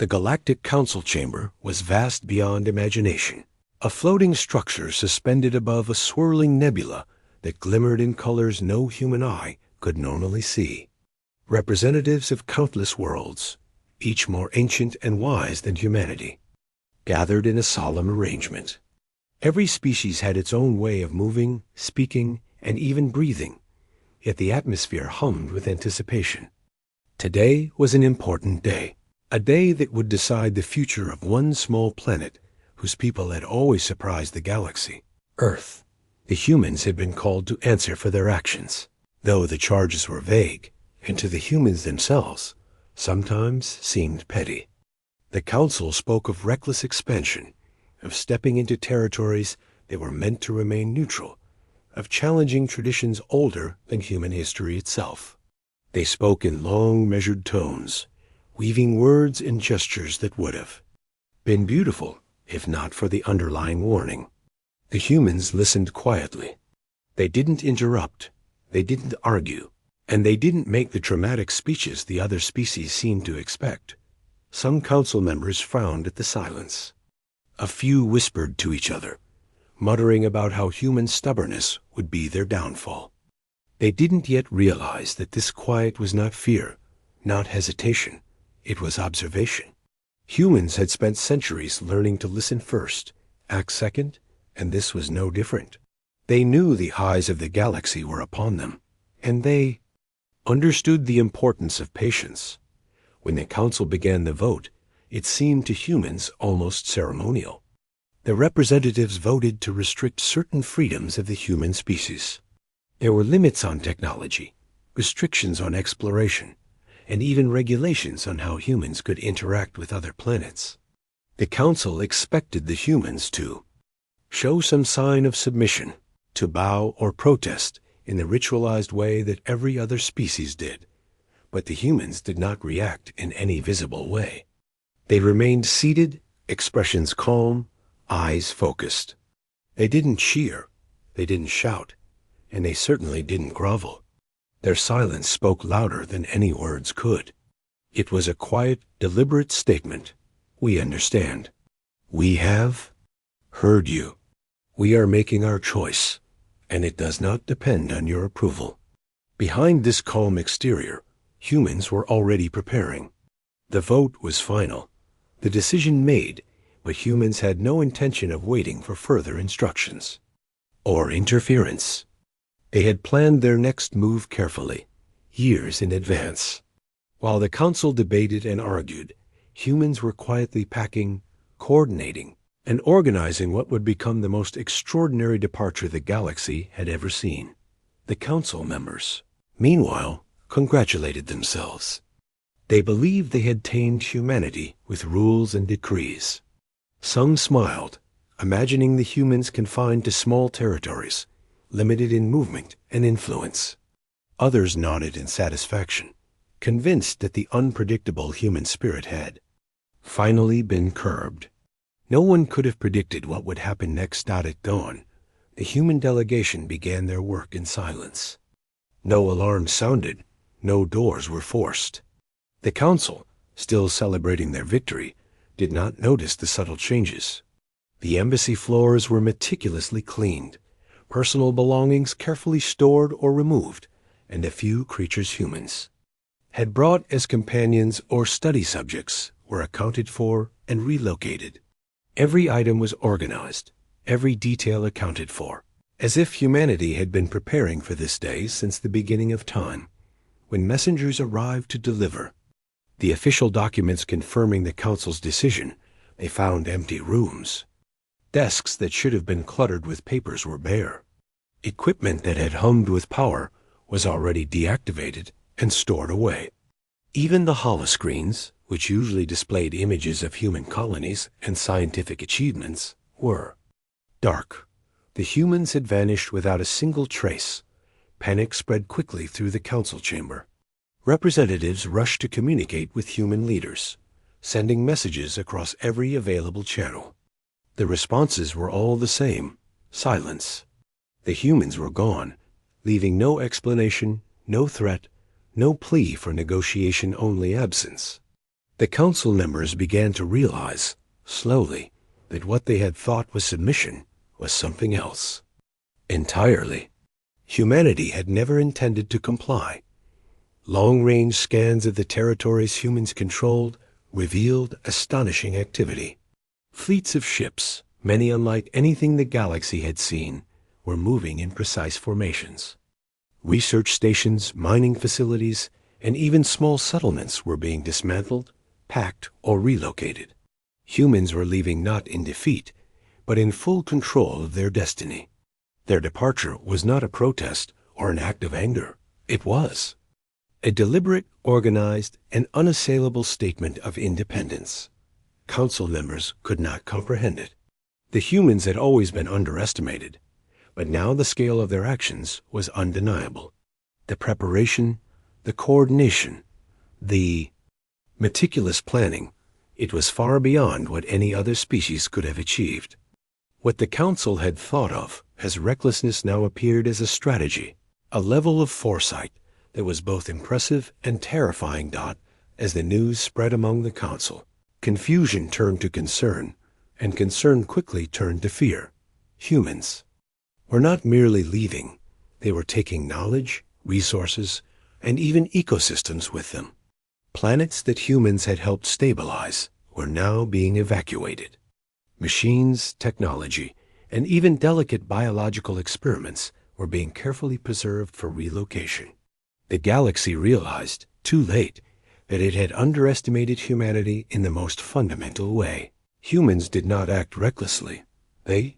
The Galactic Council Chamber was vast beyond imagination, a floating structure suspended above a swirling nebula that glimmered in colors no human eye could normally see. Representatives of countless worlds, each more ancient and wise than humanity, gathered in a solemn arrangement. Every species had its own way of moving, speaking, and even breathing, yet the atmosphere hummed with anticipation. Today was an important day, a day that would decide the future of one small planet whose people had always surprised the galaxy, Earth. The humans had been called to answer for their actions, though the charges were vague, and to the humans themselves sometimes seemed petty. The Council spoke of reckless expansion, of stepping into territories that were meant to remain neutral, of challenging traditions older than human history itself. They spoke in long, measured tones, weaving words and gestures that would have been beautiful if not for the underlying warning. The humans listened quietly. They didn't interrupt, they didn't argue, and they didn't make the dramatic speeches the other species seemed to expect. Some council members frowned at the silence. A few whispered to each other, muttering about how human stubbornness would be their downfall. They didn't yet realize that this quiet was not fear, not hesitation. It was observation. Humans had spent centuries learning to listen first, act second, and this was no different. They knew the highs of the galaxy were upon them, and they understood the importance of patience. When the council began the vote, it seemed to humans almost ceremonial. The representatives voted to restrict certain freedoms of the human species. There were limits on technology, restrictions on exploration, and even regulations on how humans could interact with other planets. The Council expected the humans to show some sign of submission, to bow or protest in the ritualized way that every other species did, but the humans did not react in any visible way. They remained seated, expressions calm, eyes focused. They didn't cheer, they didn't shout, and they certainly didn't grovel. Their silence spoke louder than any words could. It was a quiet, deliberate statement. We understand. We have heard you. We are making our choice, and it does not depend on your approval. Behind this calm exterior, humans were already preparing. The vote was final, the decision made, but humans had no intention of waiting for further instructions or interference. They had planned their next move carefully, years in advance. While the council debated and argued, humans were quietly packing, coordinating, and organizing what would become the most extraordinary departure the galaxy had ever seen. The council members, meanwhile, congratulated themselves. They believed they had tamed humanity with rules and decrees. Some smiled, imagining the humans confined to small territories, limited in movement and influence. Others nodded in satisfaction, convinced that the unpredictable human spirit had finally been curbed. No one could have predicted what would happen next. At dawn, the human delegation began their work in silence. No alarms sounded, no doors were forced. The council, still celebrating their victory, did not notice the subtle changes. The embassy floors were meticulously cleaned, personal belongings carefully stored or removed, and a few creatures humans had brought as companions or study subjects were accounted for and relocated. Every item was organized, every detail accounted for, as if humanity had been preparing for this day since the beginning of time. When messengers arrived to deliver the official documents confirming the council's decision, they found empty rooms. Desks that should have been cluttered with papers were bare. Equipment that had hummed with power was already deactivated and stored away. Even the holoscreens, which usually displayed images of human colonies and scientific achievements, were dark. The humans had vanished without a single trace. Panic spread quickly through the council chamber. Representatives rushed to communicate with human leaders, sending messages across every available channel. The responses were all the same: silence. The humans were gone, leaving no explanation, no threat, no plea for negotiation, only absence. The council members began to realize, slowly, that what they had thought was submission was something else entirely. Humanity had never intended to comply. Long-range scans of the territories humans controlled revealed astonishing activity. Fleets of ships, many unlike anything the galaxy had seen, were moving in precise formations. Research stations, mining facilities, and even small settlements were being dismantled, packed, or relocated. Humans were leaving not in defeat, but in full control of their destiny. Their departure was not a protest or an act of anger. It was a deliberate, organized, and unassailable statement of independence. Council members could not comprehend it. The humans had always been underestimated, but now the scale of their actions was undeniable. The preparation, the coordination, the meticulous planning, it was far beyond what any other species could have achieved. What the Council had thought of as recklessness now appeared as a strategy, a level of foresight that was both impressive and terrifying. As the news spread among the Council, confusion turned to concern, and concern quickly turned to fear. Humans were not merely leaving, they were taking knowledge, resources, and even ecosystems with them. Planets that humans had helped stabilize were now being evacuated. Machines, technology, and even delicate biological experiments were being carefully preserved for relocation. The galaxy realized, too late, that it had underestimated humanity in the most fundamental way. Humans did not act recklessly. They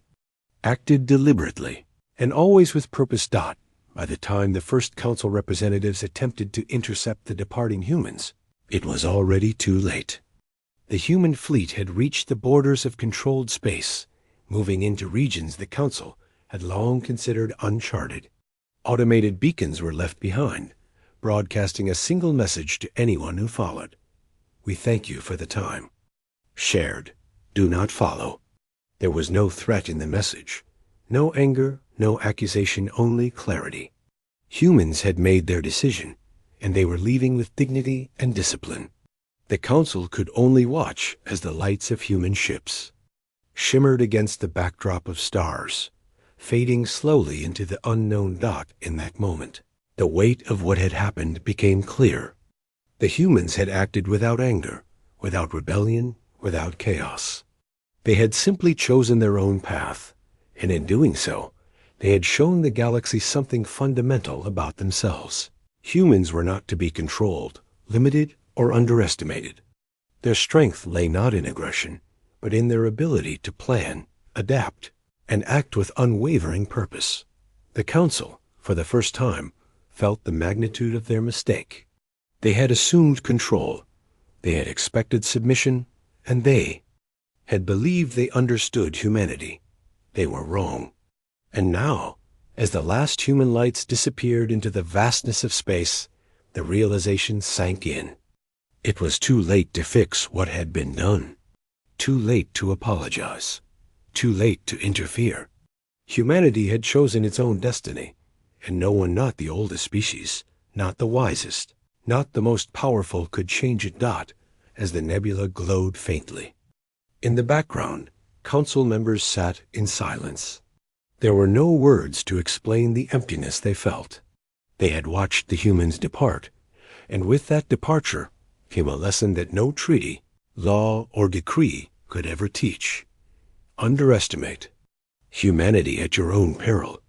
acted deliberately, and always with purpose. By the time the first council representatives attempted to intercept the departing humans, it was already too late. The human fleet had reached the borders of controlled space, moving into regions the council had long considered uncharted. Automated beacons were left behind, broadcasting a single message to anyone who followed. We thank you for the time. Shared. Do not follow. There was no threat in the message. No anger, no accusation, only clarity. Humans had made their decision, and they were leaving with dignity and discipline. The council could only watch as the lights of human ships shimmered against the backdrop of stars, fading slowly into the unknown. In that moment, the weight of what had happened became clear. The humans had acted without anger, without rebellion, without chaos. They had simply chosen their own path, and in doing so, they had shown the galaxy something fundamental about themselves. Humans were not to be controlled, limited, or underestimated. Their strength lay not in aggression, but in their ability to plan, adapt, and act with unwavering purpose. The Council, for the first time, felt the magnitude of their mistake. They had assumed control, they had expected submission, and they had believed they understood humanity. They were wrong. And now, as the last human lights disappeared into the vastness of space, the realization sank in. It was too late to fix what had been done. Too late to apologize. Too late to interfere. Humanity had chosen its own destiny, and no one, not the oldest species, not the wisest, not the most powerful, could change it. As the nebula glowed faintly. In the background, council members sat in silence. There were no words to explain the emptiness they felt. They had watched the humans depart, and with that departure came a lesson that no treaty, law, or decree could ever teach. Underestimate humanity at your own peril.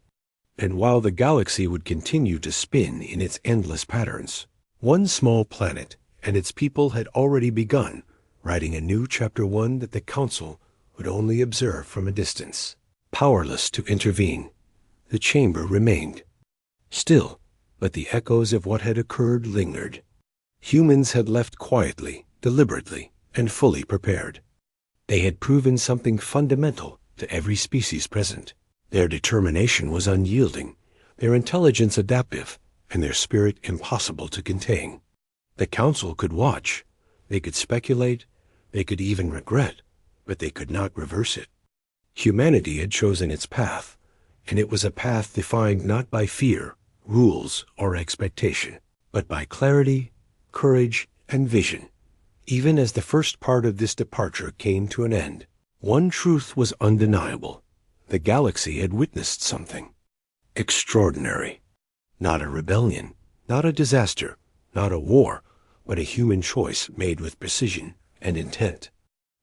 And while the galaxy would continue to spin in its endless patterns, one small planet and its people had already begun writing a new chapter, one that the council would only observe from a distance. Powerless to intervene, the chamber remained still, but the echoes of what had occurred lingered. Humans had left quietly, deliberately, and fully prepared. They had proven something fundamental to every species present. Their determination was unyielding, their intelligence adaptive, and their spirit impossible to contain. The council could watch, they could speculate, they could even regret, but they could not reverse it. Humanity had chosen its path, and it was a path defined not by fear, rules, or expectation, but by clarity, courage, and vision. Even as the first part of this departure came to an end, one truth was undeniable. The galaxy had witnessed something extraordinary. Not a rebellion, not a disaster, not a war, but a human choice made with precision and intent.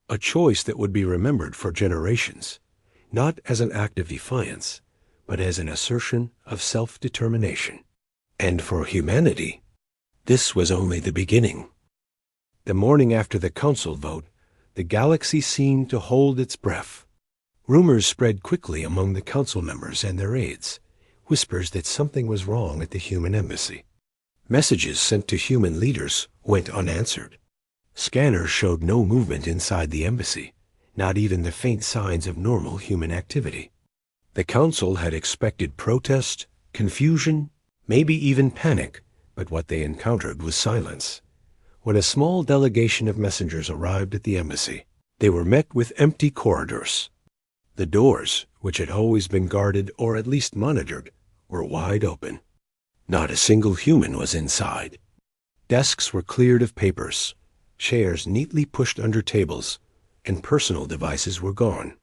A choice that would be remembered for generations, not as an act of defiance, but as an assertion of self-determination. And for humanity, this was only the beginning. The morning after the council vote, the galaxy seemed to hold its breath. Rumors spread quickly among the council members and their aides, whispers that something was wrong at the human embassy. Messages sent to human leaders went unanswered. Scanners showed no movement inside the embassy, not even the faint signs of normal human activity. The council had expected protest, confusion, maybe even panic, but what they encountered was silence. When a small delegation of messengers arrived at the embassy, they were met with empty corridors. The doors, which had always been guarded or at least monitored, were wide open. Not a single human was inside. Desks were cleared of papers, chairs neatly pushed under tables, and personal devices were gone.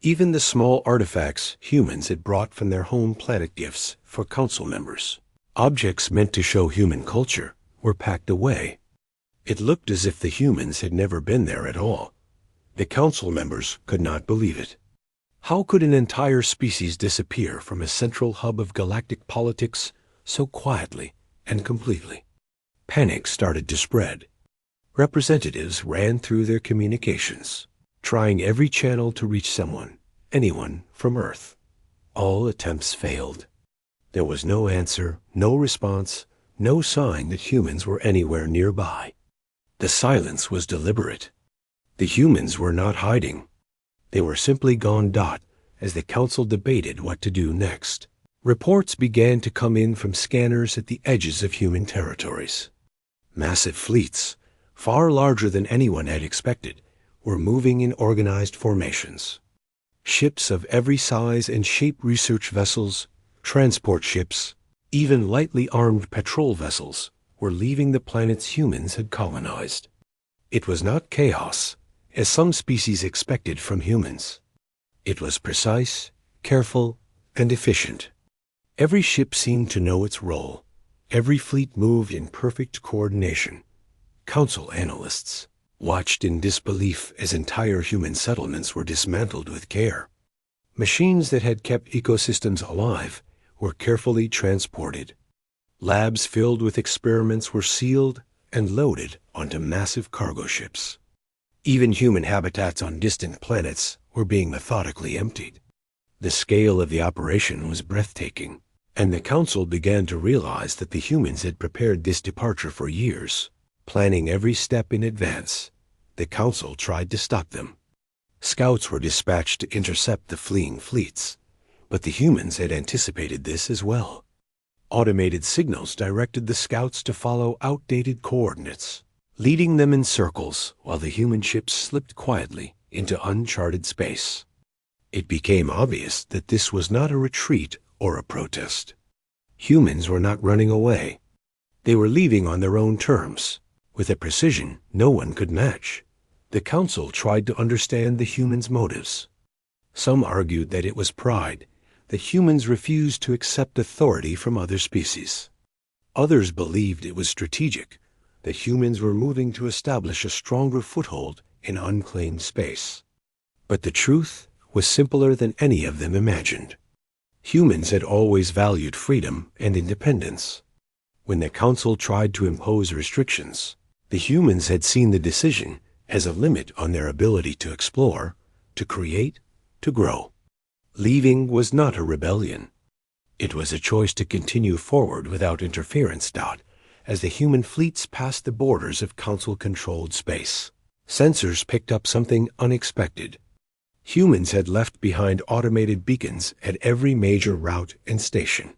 Even the small artifacts humans had brought from their home planet gifts for council members, objects meant to show human culture, were packed away. It looked as if the humans had never been there at all. The council members could not believe it. How could an entire species disappear from a central hub of galactic politics so quietly and completely? Panic started to spread. Representatives ran through their communications, trying every channel to reach someone, anyone from Earth. All attempts failed. There was no answer, no response, no sign that humans were anywhere nearby. The silence was deliberate. The humans were not hiding. They were simply gone dot as the council debated what to do next. Reports began to come in from scanners at the edges of human territories. Massive fleets, far larger than anyone had expected, were moving in organized formations. Ships of every size and shape, research vessels, transport ships, even lightly armed patrol vessels, were leaving the planets humans had colonized. It was not chaos, as some species expected from humans. It was precise, careful, and efficient. Every ship seemed to know its role. Every fleet moved in perfect coordination. Council analysts watched in disbelief as entire human settlements were dismantled with care. Machines that had kept ecosystems alive were carefully transported. Labs filled with experiments were sealed and loaded onto massive cargo ships. Even human habitats on distant planets were being methodically emptied. The scale of the operation was breathtaking, and the council began to realize that the humans had prepared this departure for years, planning every step in advance. The council tried to stop them. Scouts were dispatched to intercept the fleeing fleets, but the humans had anticipated this as well. Automated signals directed the scouts to follow outdated coordinates, leading them in circles while the human ships slipped quietly into uncharted space. It became obvious that this was not a retreat or a protest. Humans were not running away. They were leaving on their own terms, with a precision no one could match. The council tried to understand the humans' motives. Some argued that it was pride, that humans refused to accept authority from other species. Others believed it was strategic, that humans were moving to establish a stronger foothold in unclaimed space. But the truth was simpler than any of them imagined. Humans had always valued freedom and independence. When the council tried to impose restrictions, the humans had seen the decision as a limit on their ability to explore, to create, to grow. Leaving was not a rebellion. It was a choice to continue forward without interference. As the human fleets passed the borders of council-controlled space, sensors picked up something unexpected. Humans had left behind automated beacons at every major route and station.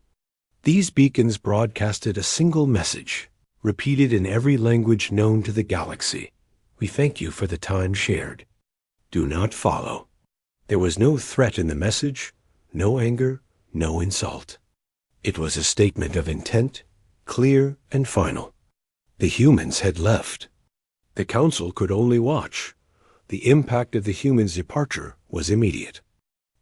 These beacons broadcasted a single message, repeated in every language known to the galaxy. "We thank you for the time shared. Do not follow." There was no threat in the message, no anger, no insult. It was a statement of intent, clear and final. The humans had left. The council could only watch. The impact of the humans' departure was immediate.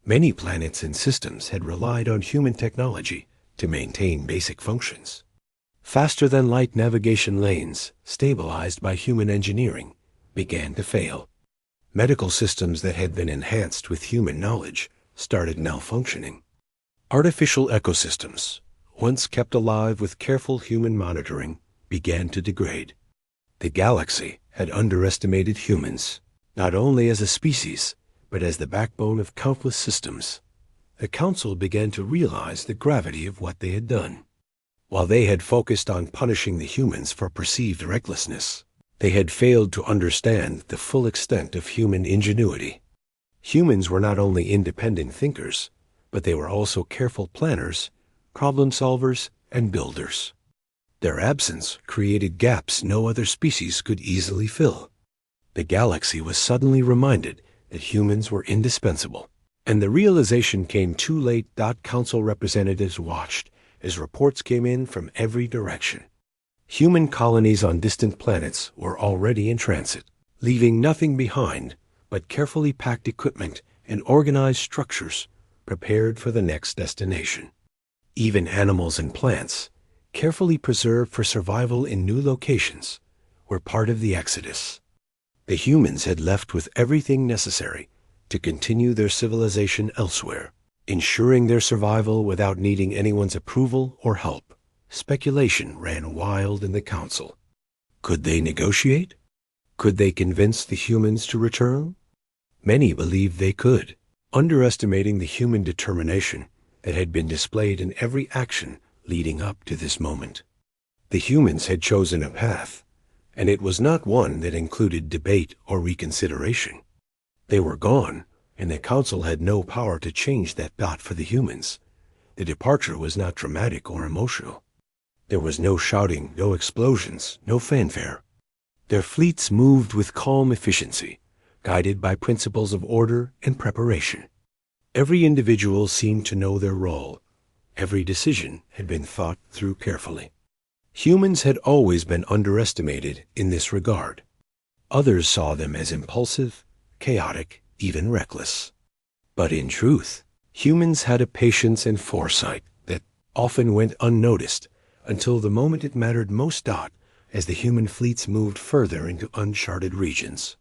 Many planets and systems had relied on human technology to maintain basic functions. Faster-than-light navigation lanes, stabilized by human engineering, began to fail. Medical systems that had been enhanced with human knowledge started malfunctioning. Artificial ecosystems, once kept alive with careful human monitoring, began to degrade. The galaxy had underestimated humans, not only as a species, but as the backbone of countless systems. The council began to realize the gravity of what they had done. While they had focused on punishing the humans for perceived recklessness, they had failed to understand the full extent of human ingenuity. Humans were not only independent thinkers, but they were also careful planners, problem solvers, and builders. Their absence created gaps no other species could easily fill. The galaxy was suddenly reminded that humans were indispensable, and the realization came too late. Council representatives watched as reports came in from every direction. Human colonies on distant planets were already in transit, leaving nothing behind but carefully packed equipment and organized structures prepared for the next destination. Even animals and plants, carefully preserved for survival in new locations, were part of the exodus. The humans had left with everything necessary to continue their civilization elsewhere, ensuring their survival without needing anyone's approval or help. Speculation ran wild in the council. Could they negotiate? Could they convince the humans to return? Many believed they could, underestimating the human determination that had been displayed in every action leading up to this moment. The humans had chosen a path, and it was not one that included debate or reconsideration. They were gone, and the council had no power to change that dot for the humans. The departure was not dramatic or emotional. There was no shouting, no explosions, no fanfare. Their fleets moved with calm efficiency, guided by principles of order and preparation. Every individual seemed to know their role. Every decision had been thought through carefully. Humans had always been underestimated in this regard. Others saw them as impulsive, chaotic, even reckless. But in truth, humans had a patience and foresight that often went unnoticed until the moment it mattered most. As the human fleets moved further into uncharted regions,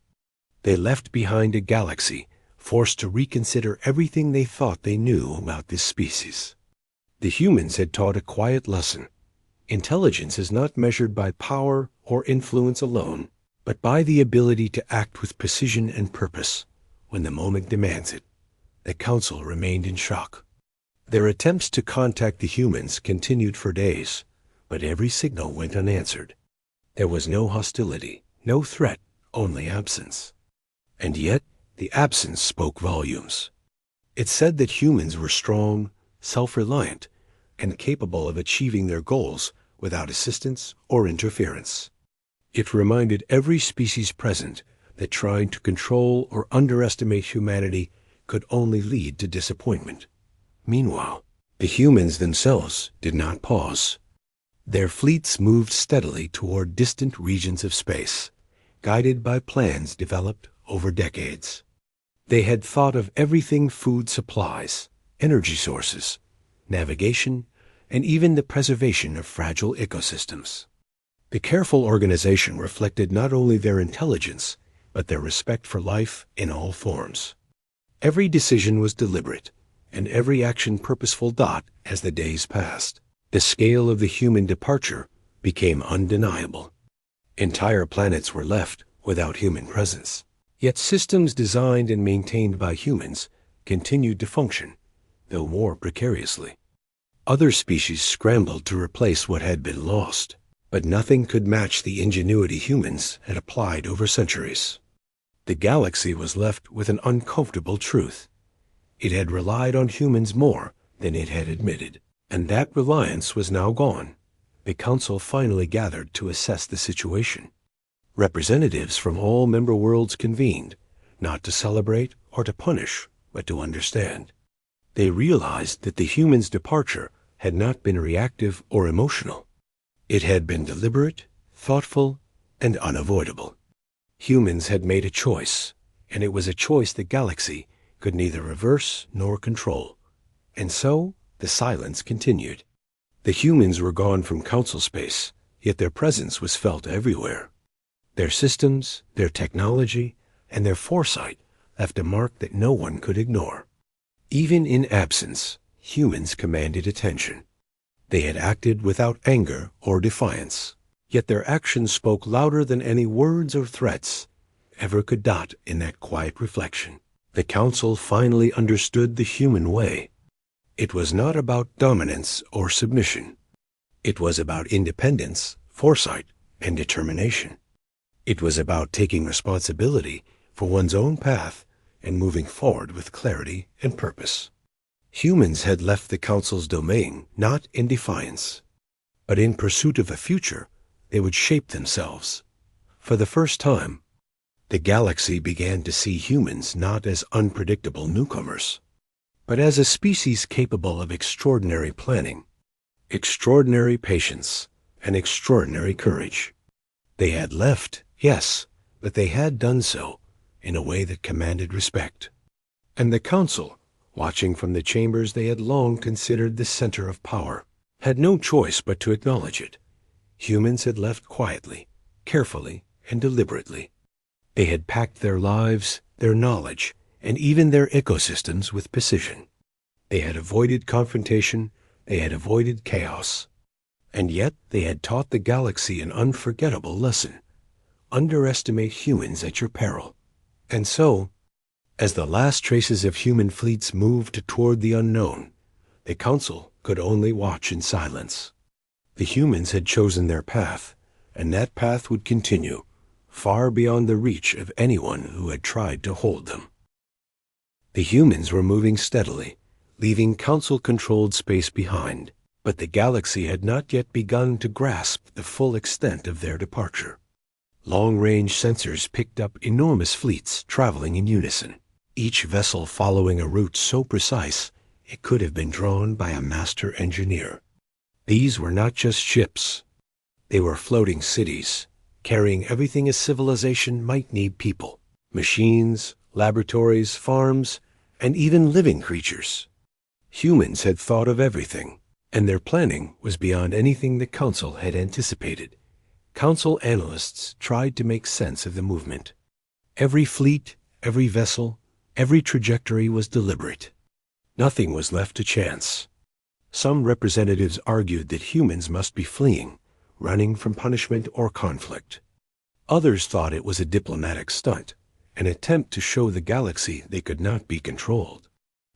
they left behind a galaxy forced to reconsider everything they thought they knew about this species. The humans had taught a quiet lesson. Intelligence is not measured by power or influence alone, but by the ability to act with precision and purpose when the moment demands it. The council remained in shock. Their attempts to contact the humans continued for days, but every signal went unanswered. There was no hostility, no threat, only absence. And yet, the absence spoke volumes. It said that humans were strong, self-reliant, and capable of achieving their goals without assistance or interference. It reminded every species present that trying to control or underestimate humanity could only lead to disappointment. Meanwhile, the humans themselves did not pause. Their fleets moved steadily toward distant regions of space, guided by plans developed over decades. They had thought of everything: food supplies, energy sources, navigation, and even the preservation of fragile ecosystems. The careful organization reflected not only their intelligence, but their respect for life in all forms. Every decision was deliberate, and every action purposeful. As the days passed, the scale of the human departure became undeniable. Entire planets were left without human presence. Yet systems designed and maintained by humans continued to function, though more precariously. Other species scrambled to replace what had been lost, but nothing could match the ingenuity humans had applied over centuries. The galaxy was left with an uncomfortable truth. It had relied on humans more than it had admitted, and that reliance was now gone. The council finally gathered to assess the situation. Representatives from all member worlds convened, not to celebrate or to punish, but to understand. They realized that the humans' departure had not been reactive or emotional. It had been deliberate, thoughtful, and unavoidable. Humans had made a choice, and it was a choice the galaxy could neither reverse nor control. And so the silence continued. The humans were gone from council space, yet their presence was felt everywhere. Their systems, their technology, and their foresight left a mark that no one could ignore. Even in absence, humans commanded attention. They had acted without anger or defiance, yet their actions spoke louder than any words or threats ever could dot in that quiet reflection. The council finally understood the human way. It was not about dominance or submission. It was about independence, foresight, and determination. It was about taking responsibility for one's own path and moving forward with clarity and purpose. Humans had left the council's domain not in defiance, but in pursuit of a future they would shape themselves. For the first time, the galaxy began to see humans not as unpredictable newcomers, but as a species capable of extraordinary planning, extraordinary patience, and extraordinary courage. They had left, yes, but they had done so in a way that commanded respect. And the council, watching from the chambers they had long considered the center of power, had no choice but to acknowledge it. Humans had left quietly, carefully, and deliberately. They had packed their lives, their knowledge, and even their ecosystems with precision. They had avoided confrontation, they had avoided chaos. And yet they had taught the galaxy an unforgettable lesson. Underestimate humans at your peril. And so, as the last traces of human fleets moved toward the unknown, the council could only watch in silence. The humans had chosen their path, and that path would continue, far beyond the reach of anyone who had tried to hold them. The humans were moving steadily, leaving council-controlled space behind, but the galaxy had not yet begun to grasp the full extent of their departure. Long-range sensors picked up enormous fleets traveling in unison, each vessel following a route so precise it could have been drawn by a master engineer. These were not just ships. They were floating cities, carrying everything a civilization might need: people, machines, laboratories, farms, and even living creatures. Humans had thought of everything, and their planning was beyond anything the council had anticipated. Council analysts tried to make sense of the movement. Every fleet, every vessel, every trajectory was deliberate. Nothing was left to chance. Some representatives argued that humans must be fleeing, running from punishment or conflict. Others thought it was a diplomatic stunt, an attempt to show the galaxy they could not be controlled.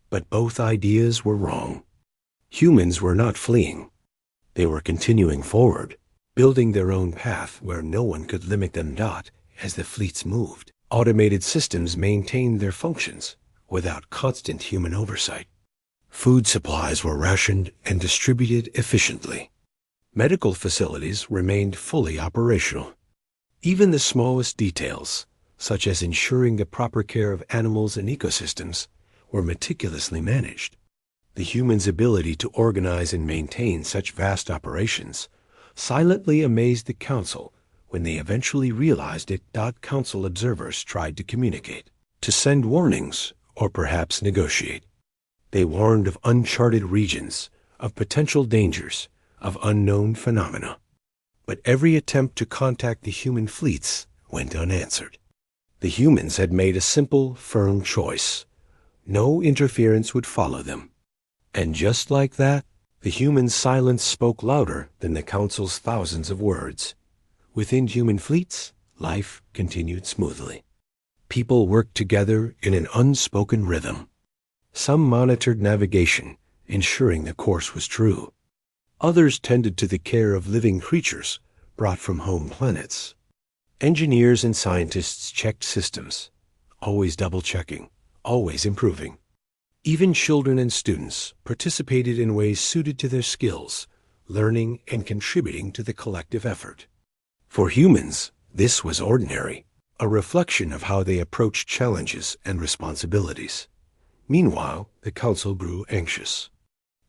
But both ideas were wrong. Humans were not fleeing. They were continuing forward, building their own path where no one could limit them. As the fleets moved, automated systems maintained their functions without constant human oversight. Food supplies were rationed and distributed efficiently. Medical facilities remained fully operational. Even the smallest details, such as ensuring the proper care of animals and ecosystems, were meticulously managed. The humans' ability to organize and maintain such vast operations silently amazed the council when they eventually realized it. Council observers tried to communicate, to send warnings, or perhaps negotiate. They warned of uncharted regions, of potential dangers, of unknown phenomena. But every attempt to contact the human fleets went unanswered. The humans had made a simple, firm choice. No interference would follow them. And just like that, the human silence spoke louder than the council's thousands of words. Within human fleets, life continued smoothly. People worked together in an unspoken rhythm. Some monitored navigation, ensuring the course was true. Others tended to the care of living creatures brought from home planets. Engineers and scientists checked systems, always double-checking, always improving. Even children and students participated in ways suited to their skills, learning and contributing to the collective effort. For humans, this was ordinary, a reflection of how they approached challenges and responsibilities. Meanwhile, the council grew anxious.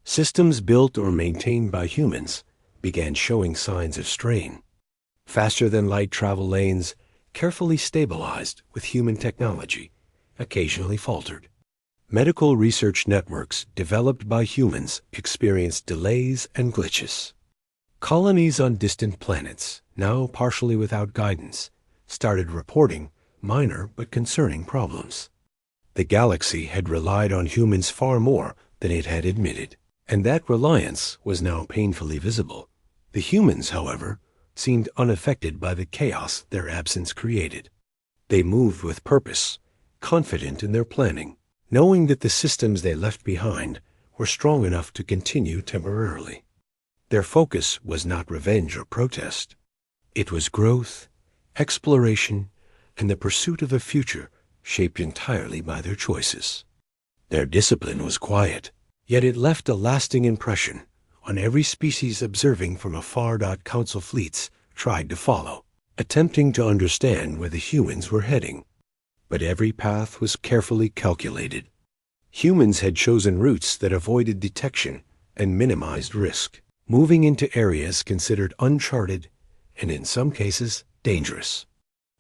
Systems built or maintained by humans began showing signs of strain. Faster-than-light travel lanes, carefully stabilized with human technology, occasionally faltered. Medical research networks developed by humans experienced delays and glitches. Colonies on distant planets, now partially without guidance, started reporting minor but concerning problems. The galaxy had relied on humans far more than it had admitted, and that reliance was now painfully visible. The humans, however, seemed unaffected by the chaos their absence created. They moved with purpose, confident in their planning, knowing that the systems they left behind were strong enough to continue temporarily. Their focus was not revenge or protest. It was growth, exploration, and the pursuit of a future shaped entirely by their choices. Their discipline was quiet, yet it left a lasting impression on every species observing from afar. Council fleets tried to follow, attempting to understand where the humans were heading. But every path was carefully calculated. Humans had chosen routes that avoided detection and minimized risk, moving into areas considered uncharted and in some cases dangerous.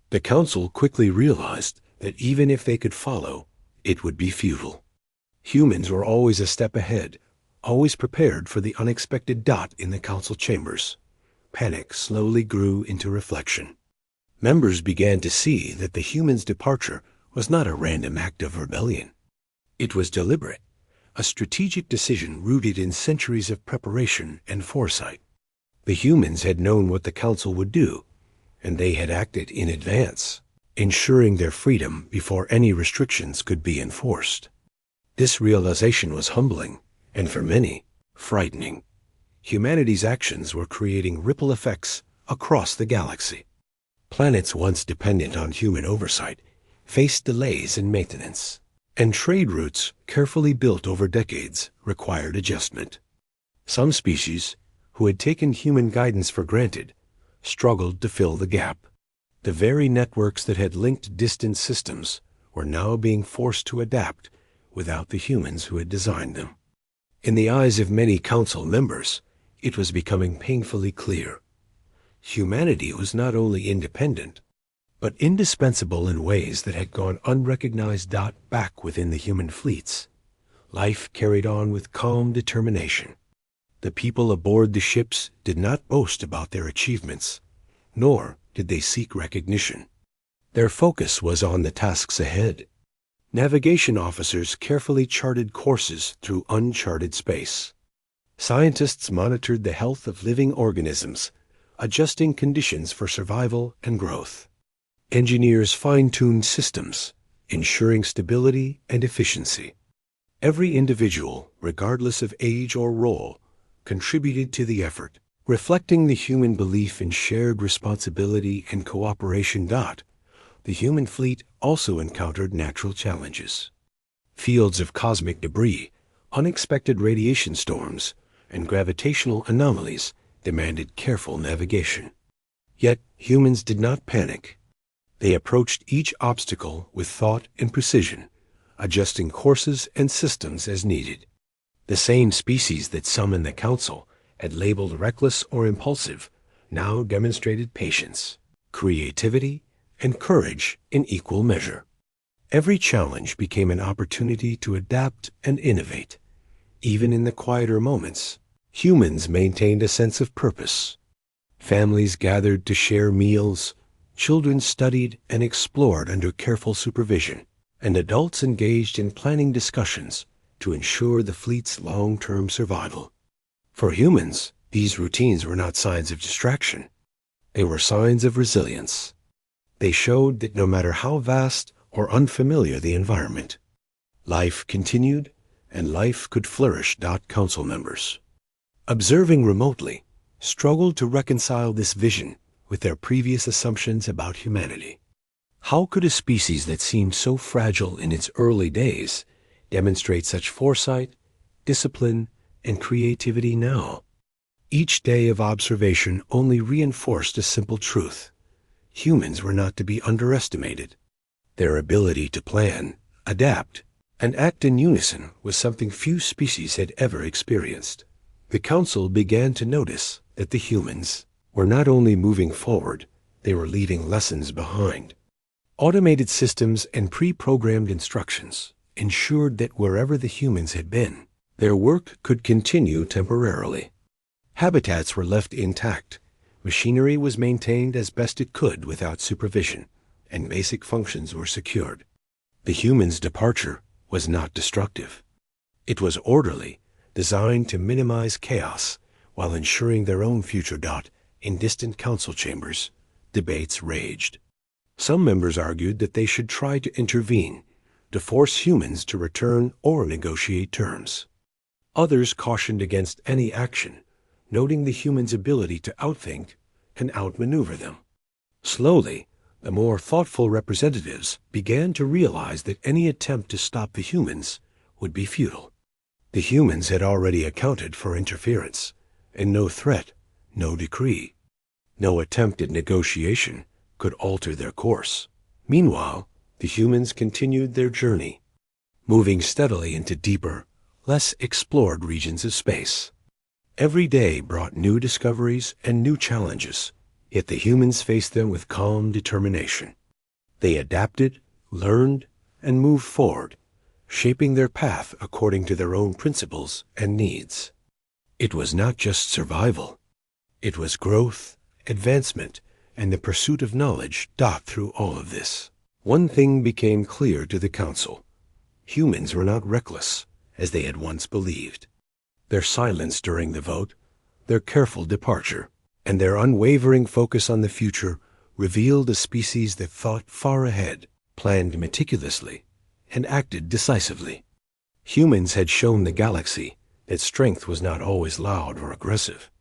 The Council quickly realized that even if they could follow, it would be futile. Humans were always a step ahead, always prepared for the unexpected. In the Council chambers, panic slowly grew into reflection. Members began to see that the humans' departure was not a random act of rebellion. It was deliberate, a strategic decision rooted in centuries of preparation and foresight. The humans had known what the Council would do, and they had acted in advance, ensuring their freedom before any restrictions could be enforced. This realization was humbling, and for many, frightening. Humanity's actions were creating ripple effects across the galaxy. Planets once dependent on human oversight faced delays in maintenance, and trade routes carefully built over decades required adjustment. Some species, who had taken human guidance for granted, struggled to fill the gap. The very networks that had linked distant systems were now being forced to adapt without the humans who had designed them. In the eyes of many Council members, it was becoming painfully clear. Humanity was not only independent, but indispensable in ways that had gone unrecognized. Back within the human fleets, life carried on with calm determination. The people aboard the ships did not boast about their achievements, nor did they seek recognition. Their focus was on the tasks ahead. Navigation officers carefully charted courses through uncharted space. Scientists monitored the health of living organisms, adjusting conditions for survival and growth. Engineers fine-tuned systems, ensuring stability and efficiency. Every individual, regardless of age or role, contributed to the effort, reflecting the human belief in shared responsibility and cooperation. The human fleet also encountered natural challenges. Fields of cosmic debris, unexpected radiation storms, and gravitational anomalies demanded careful navigation. Yet humans did not panic. They approached each obstacle with thought and precision, adjusting courses and systems as needed. The same species that some in the Council had labeled reckless or impulsive now demonstrated patience, creativity, and courage in equal measure. Every challenge became an opportunity to adapt and innovate. Even in the quieter moments, humans maintained a sense of purpose. Families gathered to share meals, children studied and explored under careful supervision, and adults engaged in planning discussions to ensure the fleet's long-term survival. For humans, these routines were not signs of distraction. They were signs of resilience. They showed that no matter how vast or unfamiliar the environment, life continued and life could flourish. Council members, observing remotely, struggled to reconcile this vision with their previous assumptions about humanity. How could a species that seemed so fragile in its early days demonstrate such foresight, discipline, and creativity now? Each day of observation only reinforced a simple truth. Humans were not to be underestimated. Their ability to plan, adapt, and act in unison was something few species had ever experienced. The Council began to notice that the humans were not only moving forward, they were leaving lessons behind. Automated systems and pre-programmed instructions ensured that wherever the humans had been, their work could continue temporarily. Habitats were left intact, machinery was maintained as best it could without supervision, and basic functions were secured. The humans' departure was not destructive. It was orderly, designed to minimize chaos while ensuring their own future. In distant council chambers, debates raged. Some members argued that they should try to intervene, to force humans to return or negotiate terms. Others cautioned against any action, noting the humans' ability to outthink and outmaneuver them. Slowly, the more thoughtful representatives began to realize that any attempt to stop the humans would be futile. The humans had already accounted for interference, and no threat, no decree, no attempt at negotiation could alter their course. Meanwhile, the humans continued their journey, moving steadily into deeper, less explored regions of space. Every day brought new discoveries and new challenges, yet the humans faced them with calm determination. They adapted, learned, and moved forward, shaping their path according to their own principles and needs. It was not just survival. It was growth, advancement, and the pursuit of knowledge. Through all of this, one thing became clear to the council. Humans were not reckless, as they had once believed. Their silence during the vote, their careful departure, and their unwavering focus on the future revealed a species that thought far ahead, planned meticulously, and acted decisively. Humans had shown the galaxy that strength was not always loud or aggressive.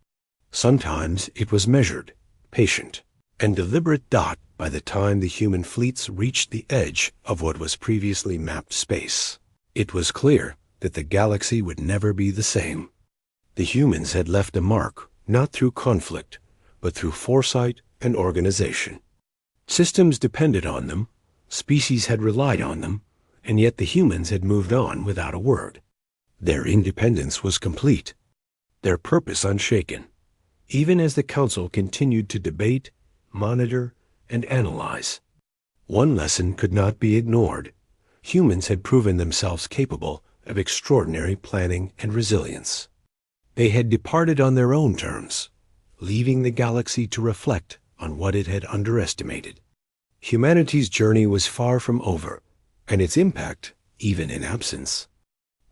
Sometimes it was measured, patient, and deliberate. By the time the human fleets reached the edge of what was previously mapped space, it was clear that the galaxy would never be the same. The humans had left a mark, not through conflict, but through foresight and organization. Systems depended on them, species had relied on them, and yet the humans had moved on without a word. Their independence was complete, their purpose unshaken, even as the council continued to debate, monitor, and analyze. One lesson could not be ignored. Humans had proven themselves capable of extraordinary planning and resilience. They had departed on their own terms, leaving the galaxy to reflect on what it had underestimated. Humanity's journey was far from over, and its impact, even in absence,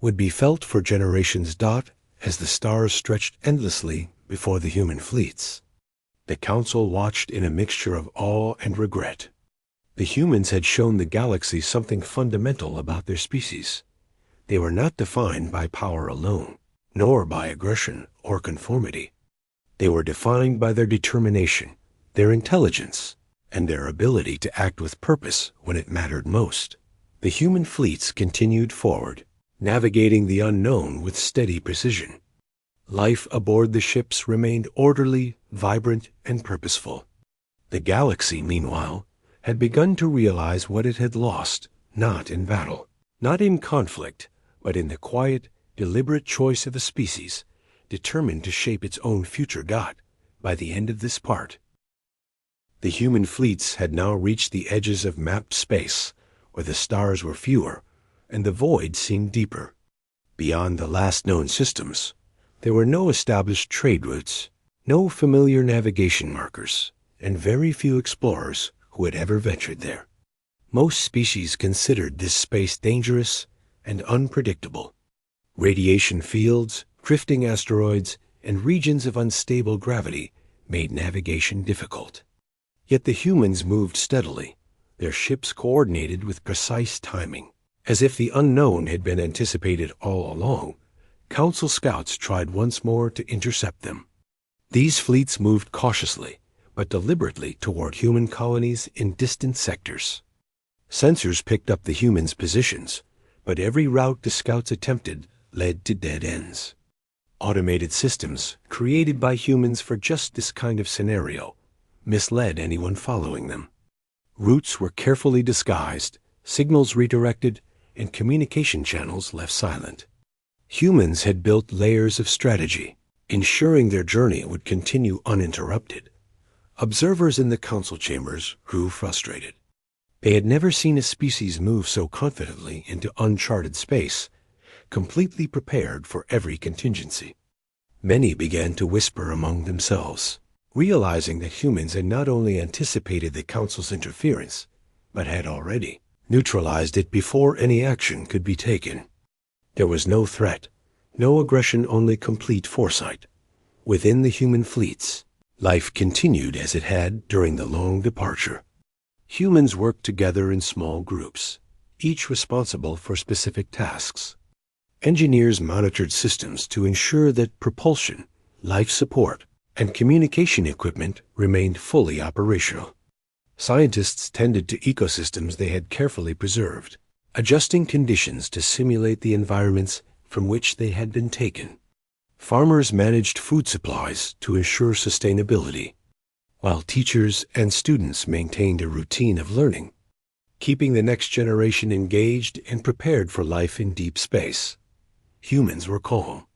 would be felt for generations. As the stars stretched endlessly before the human fleets, the council watched in a mixture of awe and regret. The humans had shown the galaxy something fundamental about their species. They were not defined by power alone, nor by aggression or conformity. They were defined by their determination, their intelligence, and their ability to act with purpose when it mattered most. The human fleets continued forward, navigating the unknown with steady precision. Life aboard the ships remained orderly, vibrant, and purposeful. The galaxy, meanwhile, had begun to realize what it had lost, not in battle, not in conflict, but in the quiet, deliberate choice of a species determined to shape its own future. By the end of this part, the human fleets had now reached the edges of mapped space, where the stars were fewer and the void seemed deeper. Beyond the last known systems, there were no established trade routes, no familiar navigation markers, and very few explorers who had ever ventured there. Most species considered this space dangerous and unpredictable. Radiation fields, drifting asteroids, and regions of unstable gravity made navigation difficult. Yet the humans moved steadily, their ships coordinated with precise timing. As if the unknown had been anticipated all along, Council scouts tried once more to intercept them. These fleets moved cautiously, but deliberately toward human colonies in distant sectors. Sensors picked up the humans' positions, but every route the scouts attempted led to dead ends. Automated systems, created by humans for just this kind of scenario, misled anyone following them. Routes were carefully disguised, signals redirected, and communication channels left silent. Humans had built layers of strategy, ensuring their journey would continue uninterrupted. Observers in the council chambers grew frustrated. They had never seen a species move so confidently into uncharted space, completely prepared for every contingency. Many began to whisper among themselves, realizing that humans had not only anticipated the council's interference, but had already neutralized it before any action could be taken. There was no threat, no aggression, only complete foresight. Within the human fleets, life continued as it had during the long departure. Humans worked together in small groups, each responsible for specific tasks. Engineers monitored systems to ensure that propulsion, life support, and communication equipment remained fully operational. Scientists tended to ecosystems they had carefully preserved, adjusting conditions to simulate the environments from which they had been taken. Farmers managed food supplies to ensure sustainability, while teachers and students maintained a routine of learning, keeping the next generation engaged and prepared for life in deep space. Humans were calm,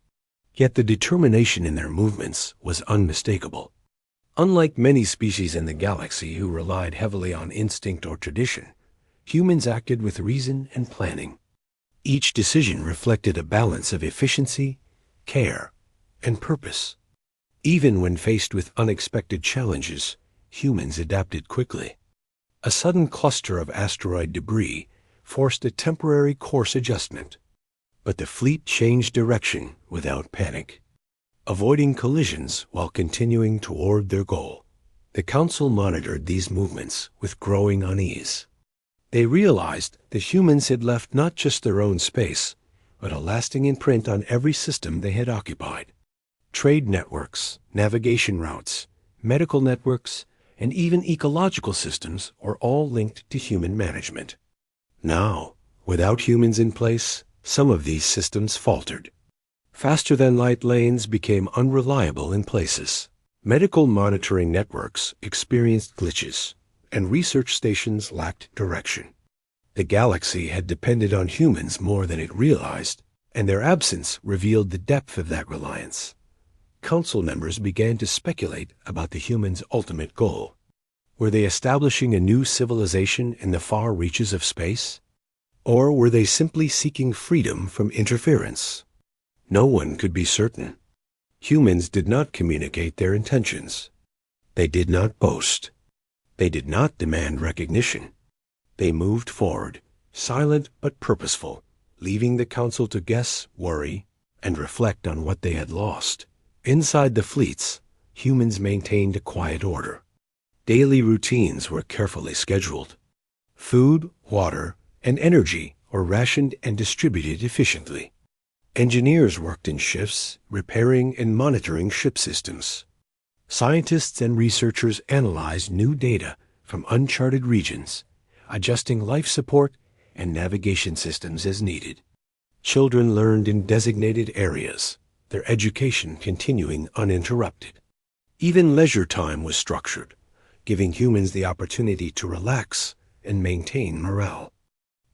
yet the determination in their movements was unmistakable. Unlike many species in the galaxy who relied heavily on instinct or tradition, humans acted with reason and planning. Each decision reflected a balance of efficiency, care, and purpose. Even when faced with unexpected challenges, humans adapted quickly. A sudden cluster of asteroid debris forced a temporary course adjustment, but the fleet changed direction without panic, avoiding collisions while continuing toward their goal. The Council monitored these movements with growing unease. They realized that humans had left not just their own space, but a lasting imprint on every system they had occupied. Trade networks, navigation routes, medical networks, and even ecological systems were all linked to human management. Now, without humans in place, some of these systems faltered. Faster-than-light lanes became unreliable in places. Medical monitoring networks experienced glitches, and research stations lacked direction. The galaxy had depended on humans more than it realized, and their absence revealed the depth of that reliance. Council members began to speculate about the humans' ultimate goal. Were they establishing a new civilization in the far reaches of space? Or were they simply seeking freedom from interference? No one could be certain. Humans did not communicate their intentions. They did not boast. They did not demand recognition. They moved forward, silent but purposeful, leaving the Council to guess, worry, and reflect on what they had lost. Inside the fleets, humans maintained a quiet order. Daily routines were carefully scheduled. Food, water, and energy were rationed and distributed efficiently. Engineers worked in shifts, repairing and monitoring ship systems. Scientists and researchers analyzed new data from uncharted regions, adjusting life support and navigation systems as needed. Children learned in designated areas, their education continuing uninterrupted. Even leisure time was structured, giving humans the opportunity to relax and maintain morale.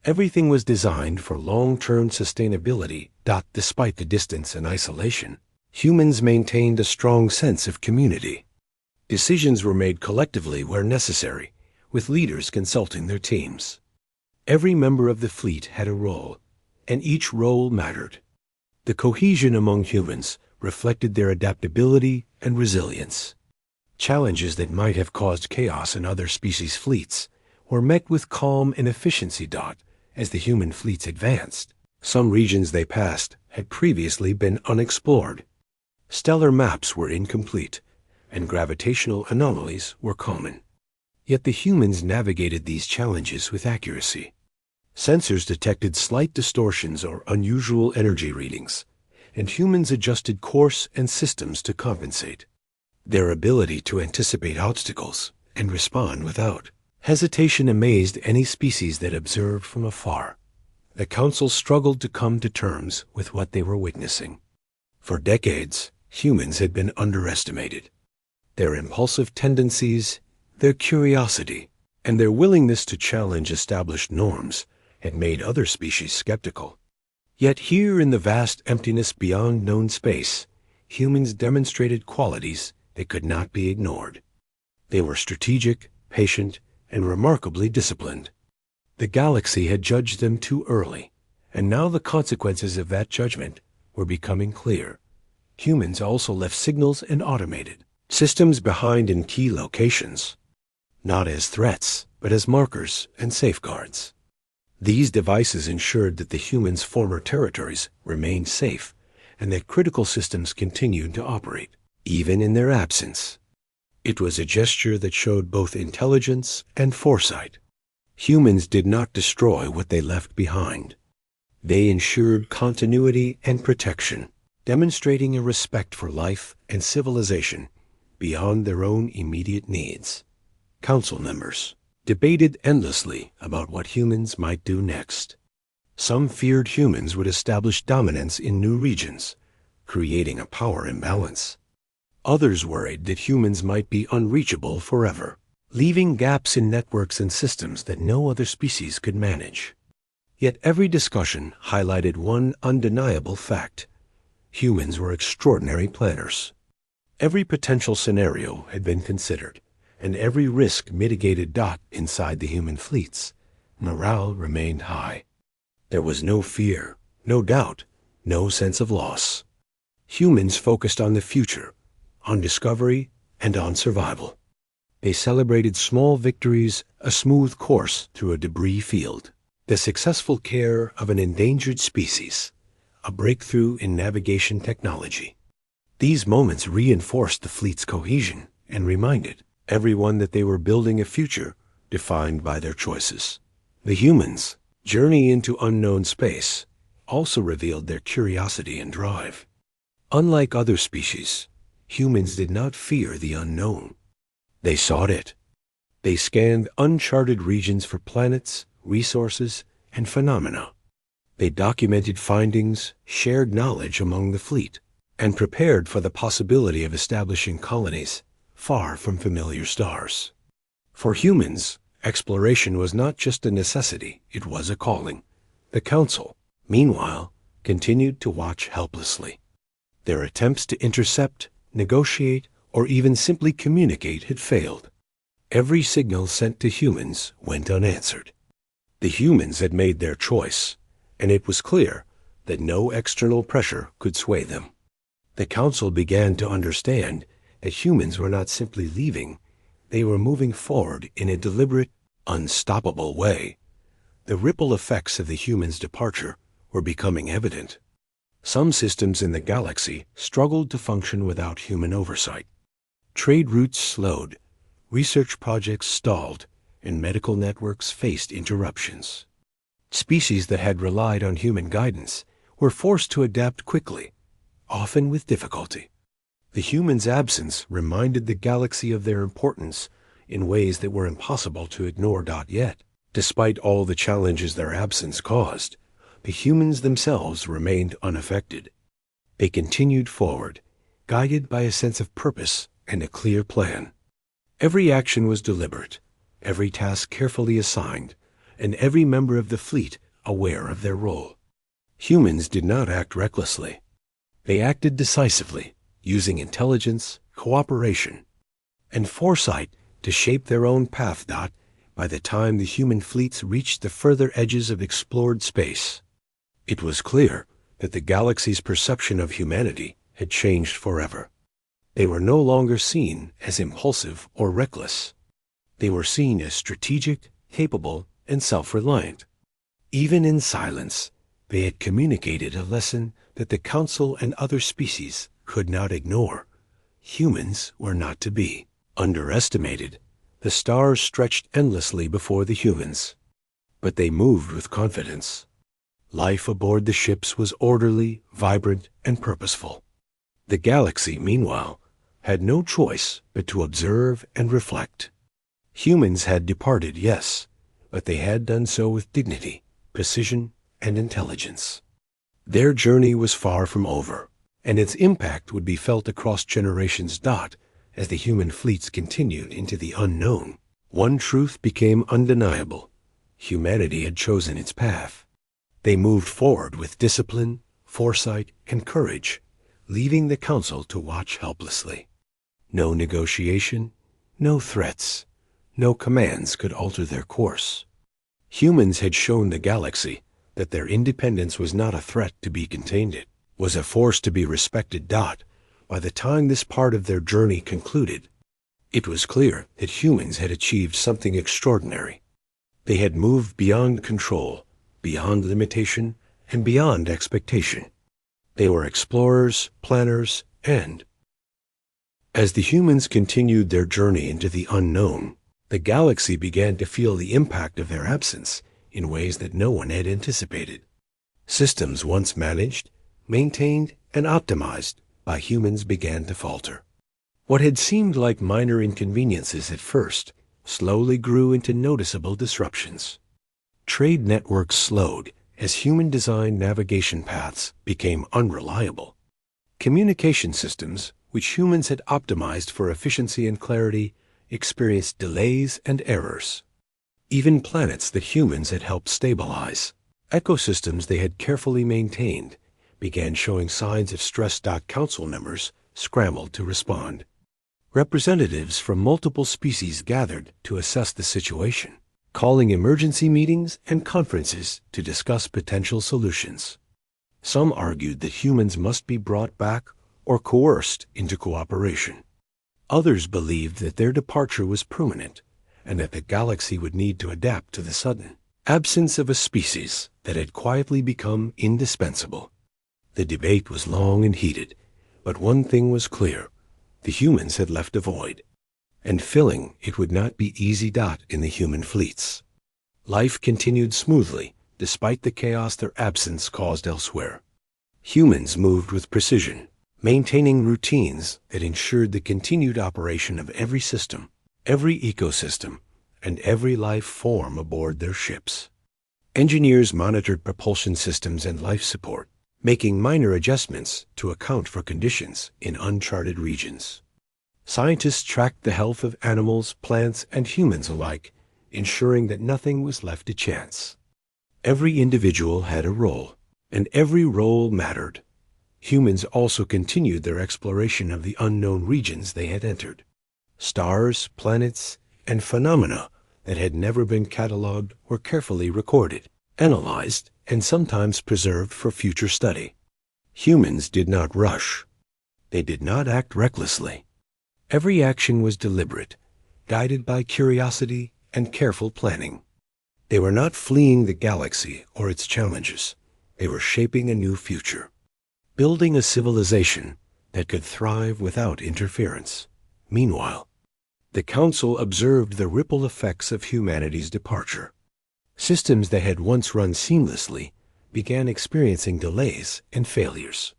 Everything was designed for long-term sustainability. Despite the distance and isolation, humans maintained a strong sense of community. Decisions were made collectively where necessary, with leaders consulting their teams. Every member of the fleet had a role, and each role mattered. The cohesion among humans reflected their adaptability and resilience. Challenges that might have caused chaos in other species' fleets were met with calm and efficiency. As the human fleets advanced, some regions they passed had previously been unexplored. Stellar maps were incomplete, and gravitational anomalies were common. Yet the humans navigated these challenges with accuracy. Sensors detected slight distortions or unusual energy readings, and humans adjusted course and systems to compensate. Their ability to anticipate obstacles and respond without hesitation amazed any species that observed from afar. The Council struggled to come to terms with what they were witnessing. For decades, humans had been underestimated. Their impulsive tendencies, their curiosity, and their willingness to challenge established norms had made other species skeptical. Yet here in the vast emptiness beyond known space, humans demonstrated qualities that could not be ignored. They were strategic, patient, and remarkably disciplined. The galaxy had judged them too early, and now the consequences of that judgment were becoming clear. Humans also left signals and automated systems behind in key locations, not as threats, but as markers and safeguards. These devices ensured that the humans' former territories remained safe and that critical systems continued to operate, even in their absence. It was a gesture that showed both intelligence and foresight. Humans did not destroy what they left behind. They ensured continuity and protection, demonstrating a respect for life and civilization beyond their own immediate needs. Council members debated endlessly about what humans might do next. Some feared humans would establish dominance in new regions, creating a power imbalance. Others worried that humans might be unreachable forever, leaving gaps in networks and systems that no other species could manage. Yet every discussion highlighted one undeniable fact: humans were extraordinary planners. Every potential scenario had been considered, and every risk mitigated. Inside the human fleets, morale remained high. There was no fear, no doubt, no sense of loss. Humans focused on the future, on discovery, and on survival. They celebrated small victories, a smooth course through a debris field, the successful care of an endangered species, a breakthrough in navigation technology. These moments reinforced the fleet's cohesion and reminded everyone that they were building a future defined by their choices. The humans' journey into unknown space also revealed their curiosity and drive. Unlike other species, humans did not fear the unknown. They sought it. They scanned uncharted regions for planets, resources, and phenomena. They documented findings, shared knowledge among the fleet, and prepared for the possibility of establishing colonies far from familiar stars. For humans, exploration was not just a necessity, it was a calling. The Council, meanwhile, continued to watch helplessly. Their attempts to intercept, negotiate, or even simply communicate had failed. Every signal sent to humans went unanswered. The humans had made their choice, and it was clear that no external pressure could sway them. The Council began to understand that humans were not simply leaving, they were moving forward in a deliberate, unstoppable way. The ripple effects of the humans' departure were becoming evident. Some systems in the galaxy struggled to function without human oversight. Trade routes slowed, research projects stalled, and medical networks faced interruptions. Species that had relied on human guidance were forced to adapt quickly, often with difficulty. The humans' absence reminded the galaxy of their importance in ways that were impossible to ignore. Yet, despite all the challenges their absence caused, the humans themselves remained unaffected. They continued forward, guided by a sense of purpose and a clear plan. Every action was deliberate, every task carefully assigned, and every member of the fleet aware of their role. Humans did not act recklessly. They acted decisively, using intelligence, cooperation, and foresight to shape their own path. By the time the human fleets reached the further edges of explored space, it was clear that the galaxy's perception of humanity had changed forever. They were no longer seen as impulsive or reckless. They were seen as strategic, capable, and self-reliant. Even in silence, they had communicated a lesson that the Council and other species could not ignore. Humans were not to be underestimated. The stars stretched endlessly before the humans, but they moved with confidence. Life aboard the ships was orderly, vibrant, and purposeful. The galaxy, meanwhile, had no choice but to observe and reflect. Humans had departed, yes, but they had done so with dignity, precision, and intelligence. Their journey was far from over, and its impact would be felt across generations. As the human fleets continued into the unknown, one truth became undeniable: humanity had chosen its path. They moved forward with discipline, foresight, and courage, leaving the Council to watch helplessly. No negotiation, No threats, no commands could alter their course. Humans had shown the galaxy that their independence was not a threat to be contained. It was a force to be respected. By the time this part of their journey concluded, it was clear that humans had achieved something extraordinary. They had moved beyond control, beyond limitation, and beyond expectation. They were explorers, planners, and as the humans continued their journey into the unknown, the galaxy began to feel the impact of their absence in ways that no one had anticipated. Systems once managed, maintained, and optimized by humans began to falter. What had seemed like minor inconveniences at first slowly grew into noticeable disruptions. Trade networks slowed as human-designed navigation paths became unreliable. Communication systems, which humans had optimized for efficiency and clarity, experienced delays and errors. Even planets that humans had helped stabilize, ecosystems they had carefully maintained, began showing signs of stress. Council members scrambled to respond. Representatives from multiple species gathered to assess the situation, calling emergency meetings and conferences to discuss potential solutions. Some argued that humans must be brought back or coerced into cooperation. Others believed that their departure was permanent and that the galaxy would need to adapt to the sudden absence of a species that had quietly become indispensable. The debate was long and heated, but one thing was clear: the humans had left a void, and filling it would not be easy. In the human fleets, life continued smoothly despite the chaos their absence caused elsewhere. Humans moved with precision, maintaining routines that ensured the continued operation of every system, every ecosystem, and every life form aboard their ships. Engineers monitored propulsion systems and life support, making minor adjustments to account for conditions in uncharted regions. Scientists tracked the health of animals, plants, and humans alike, ensuring that nothing was left to chance. Every individual had a role, and every role mattered. Humans also continued their exploration of the unknown regions they had entered. Stars, planets, and phenomena that had never been catalogued were carefully recorded, analyzed, and sometimes preserved for future study. Humans did not rush. They did not act recklessly. Every action was deliberate, guided by curiosity and careful planning. They were not fleeing the galaxy or its challenges. They were shaping a new future, building a civilization that could thrive without interference. Meanwhile, the Council observed the ripple effects of humanity's departure. Systems that had once run seamlessly began experiencing delays and failures.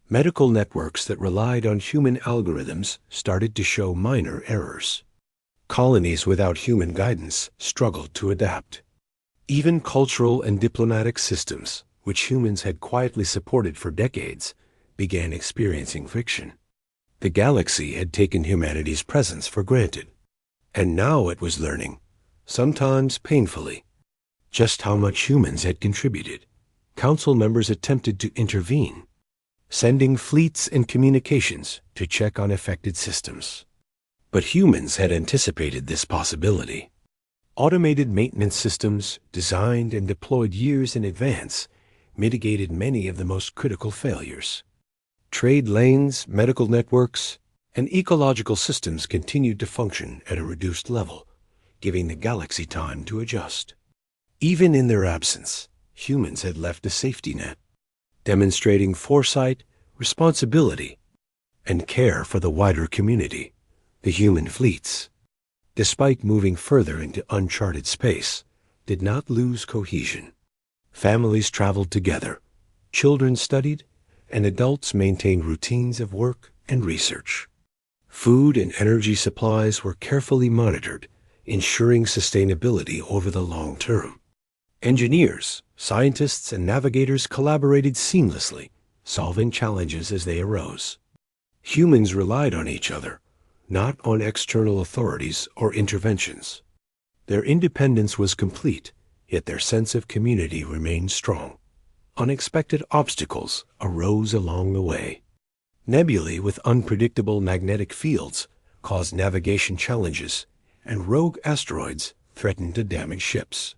Medical networks that relied on human algorithms started to show minor errors. Colonies without human guidance struggled to adapt. Even cultural and diplomatic systems, which humans had quietly supported for decades, began experiencing friction. The galaxy had taken humanity's presence for granted, and now it was learning, sometimes painfully, just how much humans had contributed. Council members attempted to intervene, sending fleets and communications to check on affected systems. But humans had anticipated this possibility. Automated maintenance systems, designed and deployed years in advance, mitigated many of the most critical failures. Trade lanes, medical networks, and ecological systems continued to function at a reduced level, giving the galaxy time to adjust. Even in their absence, humans had left a safety net, demonstrating foresight, responsibility, and care for the wider community. The human fleets, despite moving further into uncharted space, did not lose cohesion. Families traveled together, children studied, and adults maintained routines of work and research. Food and energy supplies were carefully monitored, ensuring sustainability over the long term. Engineers, scientists, and navigators collaborated seamlessly, solving challenges as they arose. Humans relied on each other, not on external authorities or interventions. Their independence was complete, yet their sense of community remained strong. Unexpected obstacles arose along the way. Nebulae with unpredictable magnetic fields caused navigation challenges, and rogue asteroids threatened to damage ships.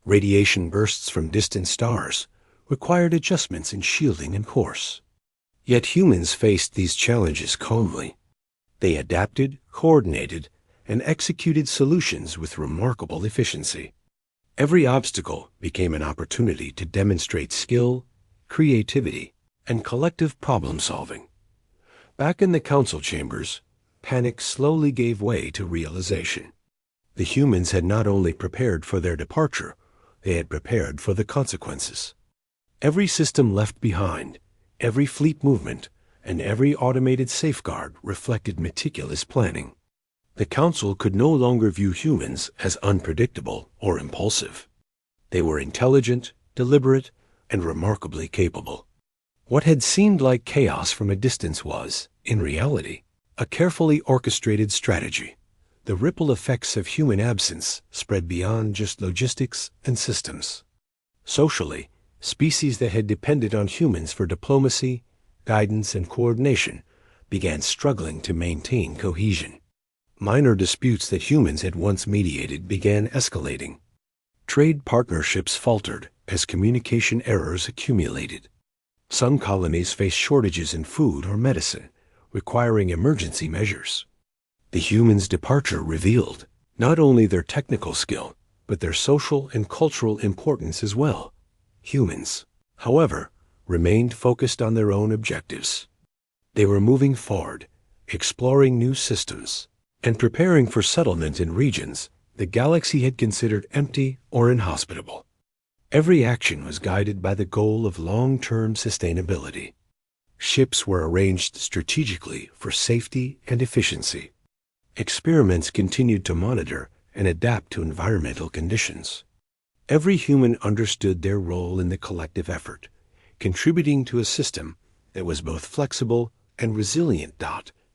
Radiation bursts from distant stars required adjustments in shielding and course. Yet humans faced these challenges calmly. They adapted, coordinated, and executed solutions with remarkable efficiency. Every obstacle became an opportunity to demonstrate skill, creativity, and collective problem-solving. Back in the council chambers, panic slowly gave way to realization. The humans had not only prepared for their departure, they had prepared for the consequences. Every system left behind, every fleet movement, and every automated safeguard reflected meticulous planning. The Council could no longer view humans as unpredictable or impulsive. They were intelligent, deliberate, and remarkably capable. What had seemed like chaos from a distance was, in reality, a carefully orchestrated strategy. The ripple effects of human absence spread beyond just logistics and systems. Socially, species that had depended on humans for diplomacy, guidance, and coordination began struggling to maintain cohesion. Minor disputes that humans had once mediated began escalating. Trade partnerships faltered as communication errors accumulated. Some colonies faced shortages in food or medicine, requiring emergency measures. The humans' departure revealed not only their technical skill, but their social and cultural importance as well. Humans, however, remained focused on their own objectives. They were moving forward, exploring new systems, and preparing for settlement in regions the galaxy had considered empty or inhospitable. Every action was guided by the goal of long-term sustainability. Ships were arranged strategically for safety and efficiency. Experiments continued to monitor and adapt to environmental conditions. Every human understood their role in the collective effort, contributing to a system that was both flexible and resilient.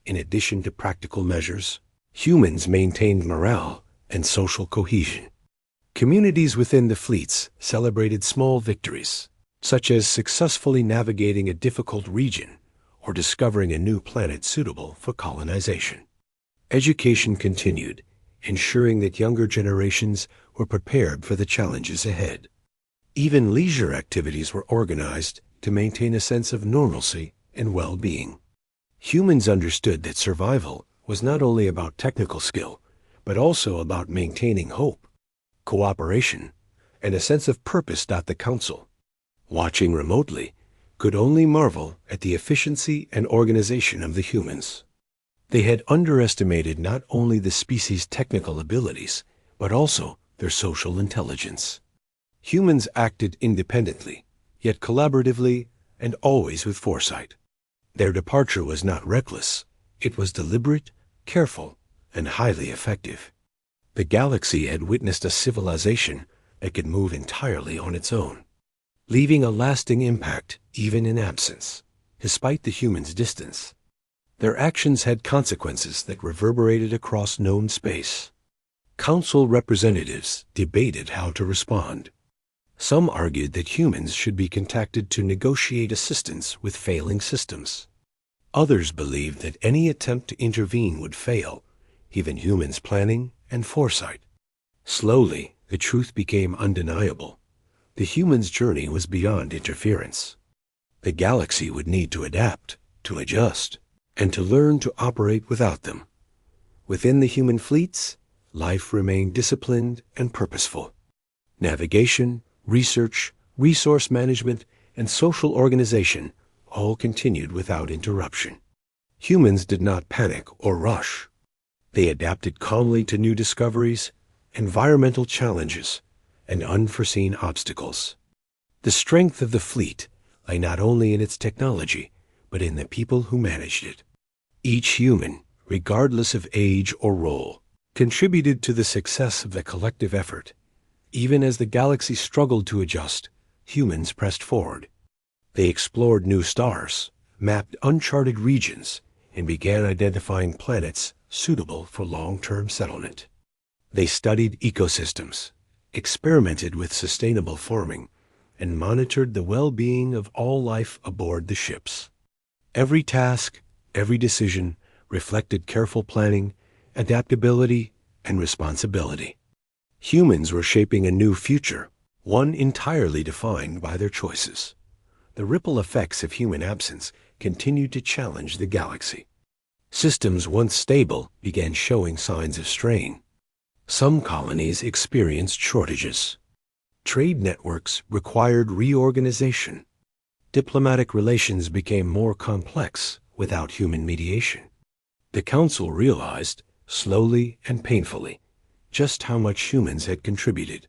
In addition to practical measures, humans maintained morale and social cohesion. Communities within the fleets celebrated small victories, such as successfully navigating a difficult region or discovering a new planet suitable for colonization. Education continued, ensuring that younger generations were prepared for the challenges ahead. Even leisure activities were organized to maintain a sense of normalcy and well-being. Humans understood that survival was not only about technical skill, but also about maintaining hope, cooperation, and a sense of purpose. The Council, watching remotely, could only marvel at the efficiency and organization of the humans. They had underestimated not only the species' technical abilities, but also their social intelligence. Humans acted independently, yet collaboratively and always with foresight. Their departure was not reckless. It was deliberate, careful, and highly effective. The galaxy had witnessed a civilization that could move entirely on its own, leaving a lasting impact even in absence, despite the humans' distance. Their actions had consequences that reverberated across known space. Council representatives debated how to respond. Some argued that humans should be contacted to negotiate assistance with failing systems. Others believed that any attempt to intervene would fail, even humans' planning and foresight. Slowly, the truth became undeniable. The humans' journey was beyond interference. The galaxy would need to adapt, to adjust, and to learn to operate without them. Within the human fleets, life remained disciplined and purposeful. Navigation, research, resource management, and social organization all continued without interruption. Humans did not panic or rush. They adapted calmly to new discoveries, environmental challenges, and unforeseen obstacles. The strength of the fleet lay not only in its technology, but in the people who managed it. Each human, regardless of age or role, contributed to the success of the collective effort. Even as the galaxy struggled to adjust, humans pressed forward. They explored new stars, mapped uncharted regions, and began identifying planets suitable for long-term settlement. They studied ecosystems, experimented with sustainable farming, and monitored the well-being of all life aboard the ships. Every task, every decision reflected careful planning, adaptability, and responsibility. Humans were shaping a new future, one entirely defined by their choices. The ripple effects of human absence continued to challenge the galaxy. Systems once stable began showing signs of strain. Some colonies experienced shortages. Trade networks required reorganization. Diplomatic relations became more complex without human mediation. The Council realized, slowly and painfully, just how much humans had contributed.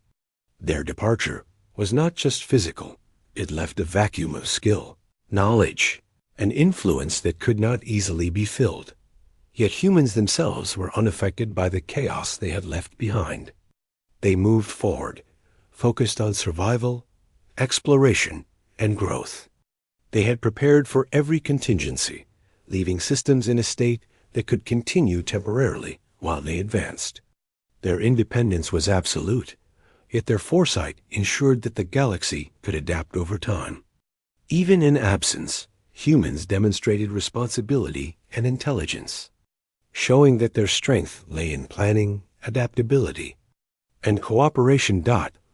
Their departure was not just physical. It left a vacuum of skill, knowledge, and influence that could not easily be filled. Yet humans themselves were unaffected by the chaos they had left behind. They moved forward, focused on survival, exploration, and growth. They had prepared for every contingency, leaving systems in a state that could continue temporarily while they advanced. Their independence was absolute, yet their foresight ensured that the galaxy could adapt over time. Even in absence, humans demonstrated responsibility and intelligence, showing that their strength lay in planning, adaptability, and cooperation.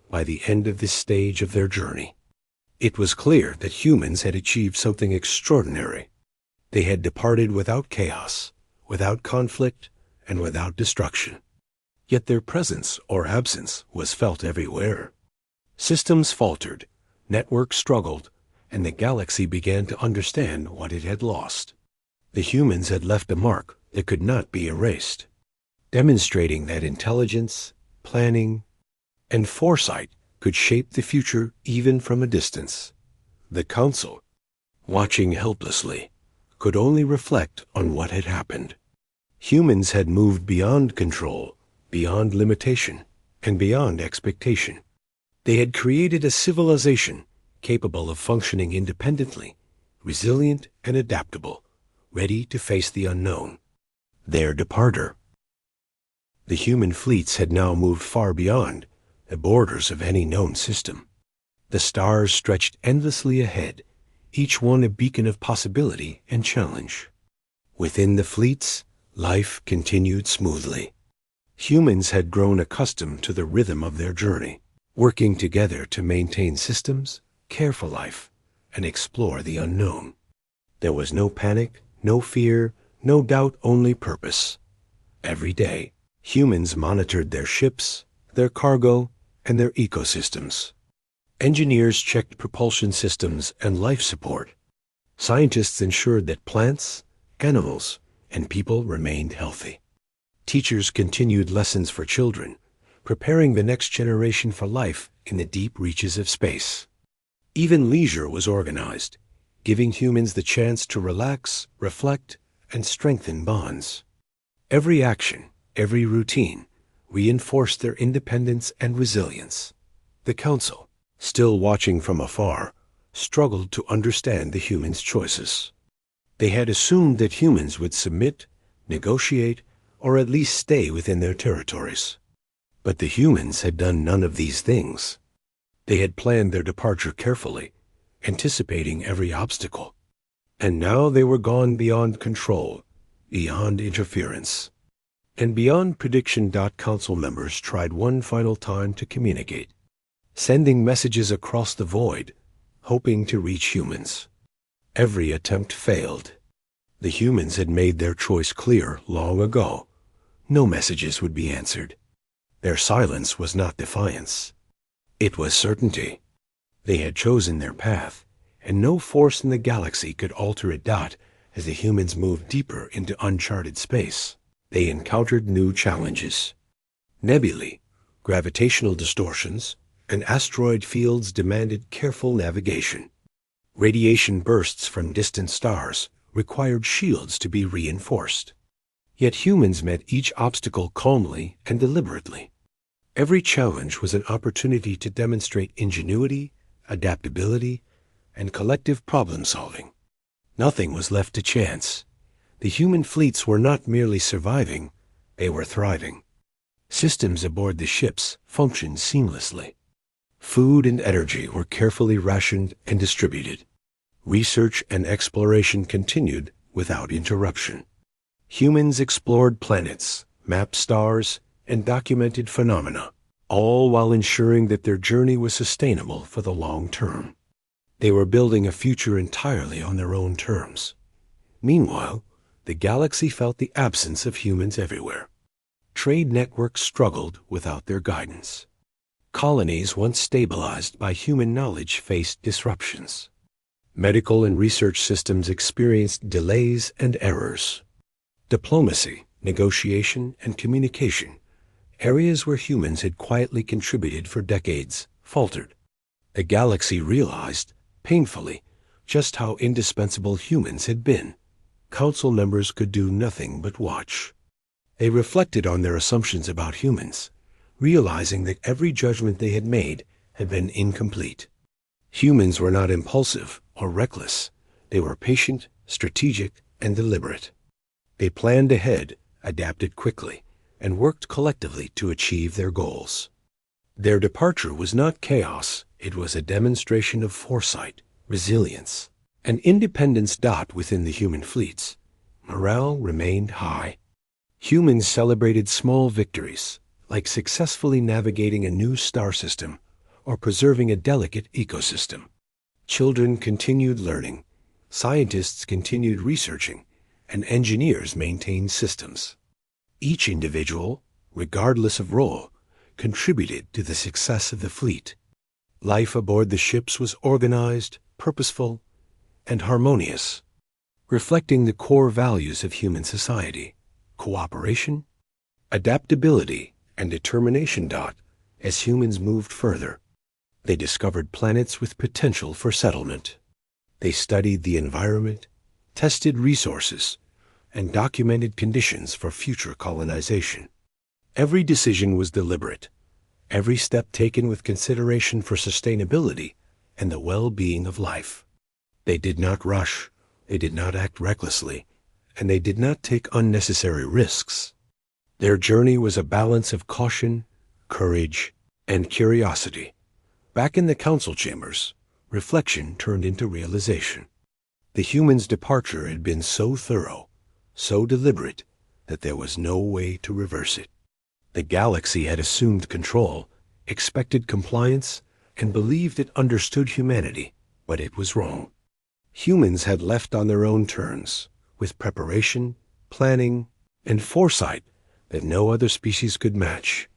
By the end of this stage of their journey, it was clear that humans had achieved something extraordinary. They had departed without chaos, without conflict, and without destruction. Yet their presence or absence was felt everywhere. Systems faltered, networks struggled, and the galaxy began to understand what it had lost. The humans had left a mark that could not be erased, demonstrating that intelligence, planning, and foresight could shape the future even from a distance. The Council, watching helplessly, could only reflect on what had happened. Humans had moved beyond control, beyond limitation, and beyond expectation. They had created a civilization capable of functioning independently, resilient and adaptable, ready to face the unknown. Their departure. The human fleets had now moved far beyond the borders of any known system. The stars stretched endlessly ahead, each one a beacon of possibility and challenge. Within the fleets, life continued smoothly. Humans had grown accustomed to the rhythm of their journey, working together to maintain systems, care for life, and explore the unknown. There was no panic, no fear, no doubt, only purpose. Every day, humans monitored their ships, their cargo, and their ecosystems. Engineers checked propulsion systems and life support. Scientists ensured that plants, animals, and people remained healthy. Teachers continued lessons for children, preparing the next generation for life in the deep reaches of space. Even leisure was organized, giving humans the chance to relax, reflect, and strengthen bonds. Every action, every routine, reinforced their independence and resilience. The Council, still watching from afar, struggled to understand the humans' choices. They had assumed that humans would submit, negotiate, or at least stay within their territories. But the humans had done none of these things. They had planned their departure carefully, anticipating every obstacle. And now they were gone beyond control, beyond interference, and beyond prediction. Council members tried one final time to communicate, sending messages across the void, hoping to reach humans. Every attempt failed. The humans had made their choice clear long ago. No messages would be answered. Their silence was not defiance. It was certainty. They had chosen their path, and no force in the galaxy could alter it. As the humans moved deeper into uncharted space, they encountered new challenges. Nebulae, gravitational distortions, and asteroid fields demanded careful navigation. Radiation bursts from distant stars required shields to be reinforced. Yet humans met each obstacle calmly and deliberately. Every challenge was an opportunity to demonstrate ingenuity, adaptability, and collective problem-solving. Nothing was left to chance. The human fleets were not merely surviving, they were thriving. Systems aboard the ships functioned seamlessly. Food and energy were carefully rationed and distributed. Research and exploration continued without interruption. Humans explored planets, mapped stars, and documented phenomena, all while ensuring that their journey was sustainable for the long term. They were building a future entirely on their own terms. Meanwhile, the galaxy felt the absence of humans everywhere. Trade networks struggled without their guidance. Colonies once stabilized by human knowledge faced disruptions. Medical and research systems experienced delays and errors. Diplomacy, negotiation, and communication, areas where humans had quietly contributed for decades, faltered. The galaxy realized, painfully, just how indispensable humans had been. Council members could do nothing but watch. They reflected on their assumptions about humans, realizing that every judgment they had made had been incomplete. Humans were not impulsive or reckless. They were patient, strategic, and deliberate. They planned ahead, adapted quickly, and worked collectively to achieve their goals. Their departure was not chaos. It was a demonstration of foresight, resilience, an independence dot within the human fleets. Morale remained high. Humans celebrated small victories, like successfully navigating a new star system or preserving a delicate ecosystem. Children continued learning, scientists continued researching, and engineers maintained systems. Each individual, regardless of role, contributed to the success of the fleet. Life aboard the ships was organized, purposeful, and harmonious, reflecting the core values of human society: cooperation, adaptability, and determination. As humans moved further, they discovered planets with potential for settlement. They studied the environment, tested resources, and documented conditions for future colonization. Every decision was deliberate, every step taken with consideration for sustainability and the well-being of life. They did not rush, they did not act recklessly, and they did not take unnecessary risks. Their journey was a balance of caution, courage, and curiosity. Back in the council chambers, reflection turned into realization. The humans' departure had been so thorough, so deliberate, that there was no way to reverse it. The galaxy had assumed control, expected compliance, and believed it understood humanity, but it was wrong. Humans had left on their own terms, with preparation, planning, and foresight that no other species could match.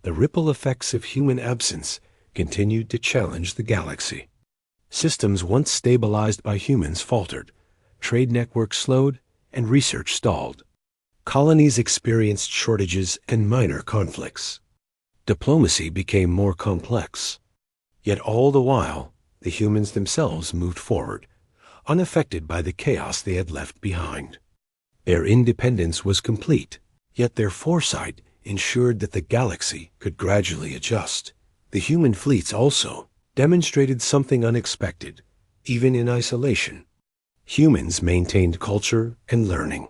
The ripple effects of human absence continued to challenge the galaxy. Systems once stabilized by humans faltered, trade networks slowed, and research stalled. Colonies experienced shortages and minor conflicts. Diplomacy became more complex. Yet all the while, the humans themselves moved forward, unaffected by the chaos they had left behind. Their independence was complete, yet their foresight ensured that the galaxy could gradually adjust. The human fleets also demonstrated something unexpected, even in isolation. Humans maintained culture and learning.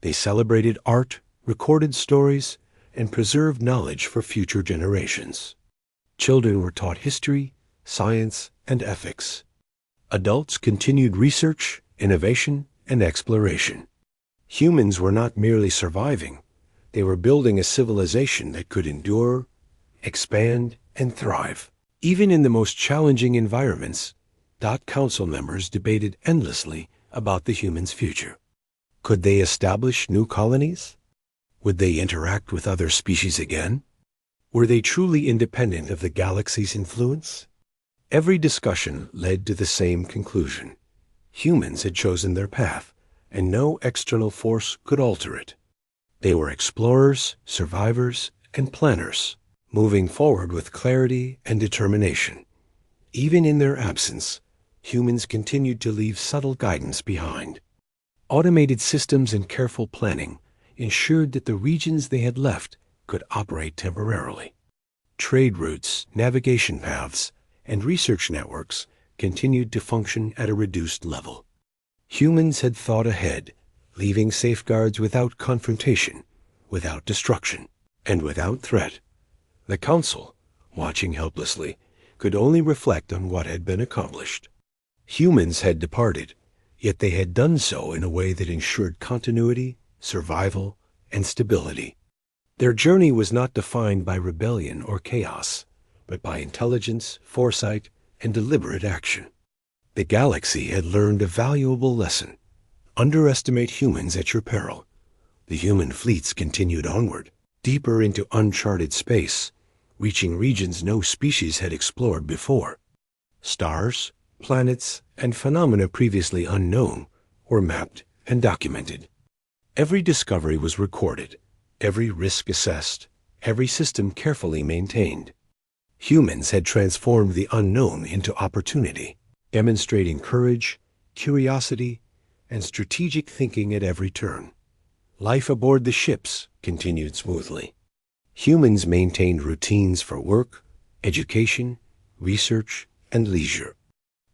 They celebrated art, recorded stories, and preserved knowledge for future generations. Children were taught history, science, and ethics. Adults continued research, innovation, and exploration. Humans were not merely surviving. They were building a civilization that could endure, expand, and thrive. Even in the most challenging environments, Council members debated endlessly about the humans' future. Could they establish new colonies? Would they interact with other species again? Were they truly independent of the galaxy's influence? Every discussion led to the same conclusion. Humans had chosen their path, and no external force could alter it. They were explorers, survivors, and planners, moving forward with clarity and determination. Even in their absence, humans continued to leave subtle guidance behind. Automated systems and careful planning ensured that the regions they had left could operate temporarily. Trade routes, navigation paths, and research networks continued to function at a reduced level. Humans had thought ahead, leaving safeguards without confrontation, without destruction, and without threat. The Council, watching helplessly, could only reflect on what had been accomplished. Humans had departed, yet they had done so in a way that ensured continuity, survival, and stability. Their journey was not defined by rebellion or chaos, but by intelligence, foresight, and deliberate action. The galaxy had learned a valuable lesson. Underestimate humans at your peril. The human fleets continued onward, deeper into uncharted space, reaching regions no species had explored before. Stars, planets, and phenomena previously unknown were mapped and documented. Every discovery was recorded, every risk assessed, every system carefully maintained. Humans had transformed the unknown into opportunity, demonstrating courage, curiosity, and strategic thinking at every turn. Life aboard the ships continued smoothly. Humans maintained routines for work, education, research, and leisure.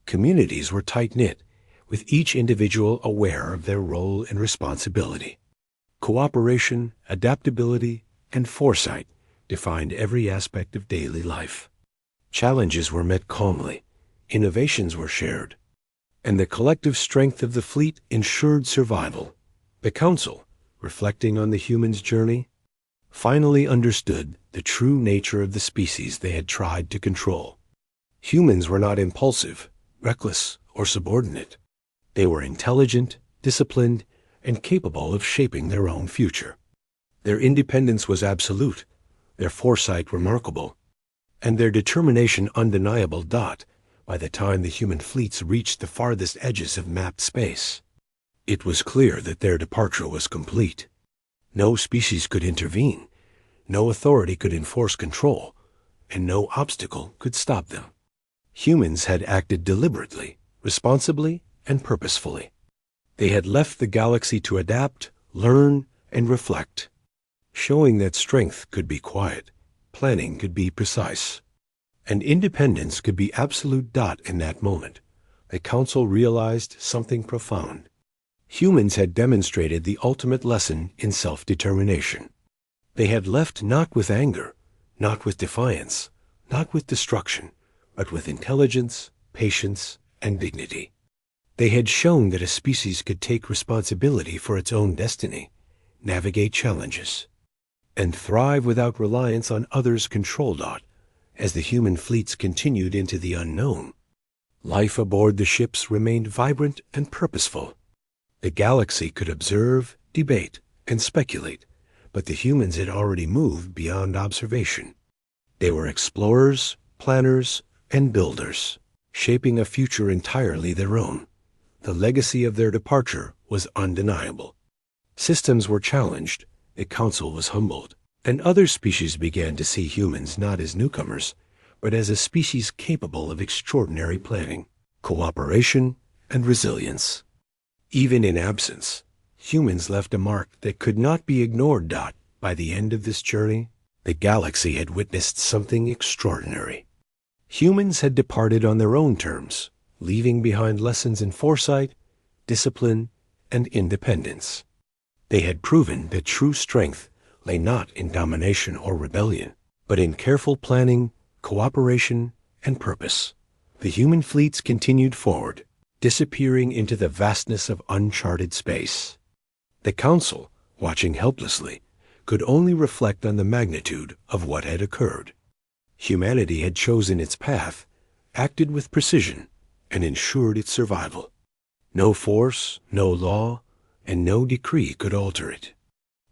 Communities were tight-knit, with each individual aware of their role and responsibility. Cooperation, adaptability, and foresight defined every aspect of daily life. Challenges were met calmly, innovations were shared, and the collective strength of the fleet ensured survival. The Council, reflecting on the humans' journey, finally understood the true nature of the species they had tried to control. Humans were not impulsive, reckless, or subordinate. They were intelligent, disciplined, and capable of shaping their own future. Their independence was absolute, their foresight remarkable, and their determination undeniable. By the time the human fleets reached the farthest edges of mapped space, it was clear that their departure was complete. No species could intervene, no authority could enforce control, and no obstacle could stop them. Humans had acted deliberately, responsibly, and purposefully. They had left the galaxy to adapt, learn, and reflect, showing that strength could be quiet, planning could be precise, and independence could be absolute. In that moment, the Council realized something profound. Humans had demonstrated the ultimate lesson in self-determination. They had left not with anger, not with defiance, not with destruction, but with intelligence, patience, and dignity. They had shown that a species could take responsibility for its own destiny, navigate challenges, and thrive without reliance on others' control. As the human fleets continued into the unknown, life aboard the ships remained vibrant and purposeful. The galaxy could observe, debate, and speculate, but the humans had already moved beyond observation. They were explorers, planners, and builders, shaping a future entirely their own. The legacy of their departure was undeniable. Systems were challenged, the Council was humbled, and other species began to see humans not as newcomers, but as a species capable of extraordinary planning, cooperation, and resilience. Even in absence, humans left a mark that could not be ignored. By the end of this journey, the galaxy had witnessed something extraordinary. Humans had departed on their own terms, leaving behind lessons in foresight, discipline, and independence. They had proven that true strength lay not in domination or rebellion, but in careful planning, cooperation, and purpose. The human fleets continued forward, disappearing into the vastness of uncharted space. The Council, watching helplessly, could only reflect on the magnitude of what had occurred. Humanity had chosen its path, acted with precision, and ensured its survival. No force, no law, and no decree could alter it.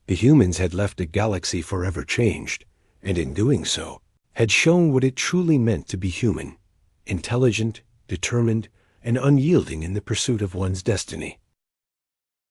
The humans had left a galaxy forever changed, and in doing so, had shown what it truly meant to be human, intelligent, determined, and unyielding in the pursuit of one's destiny.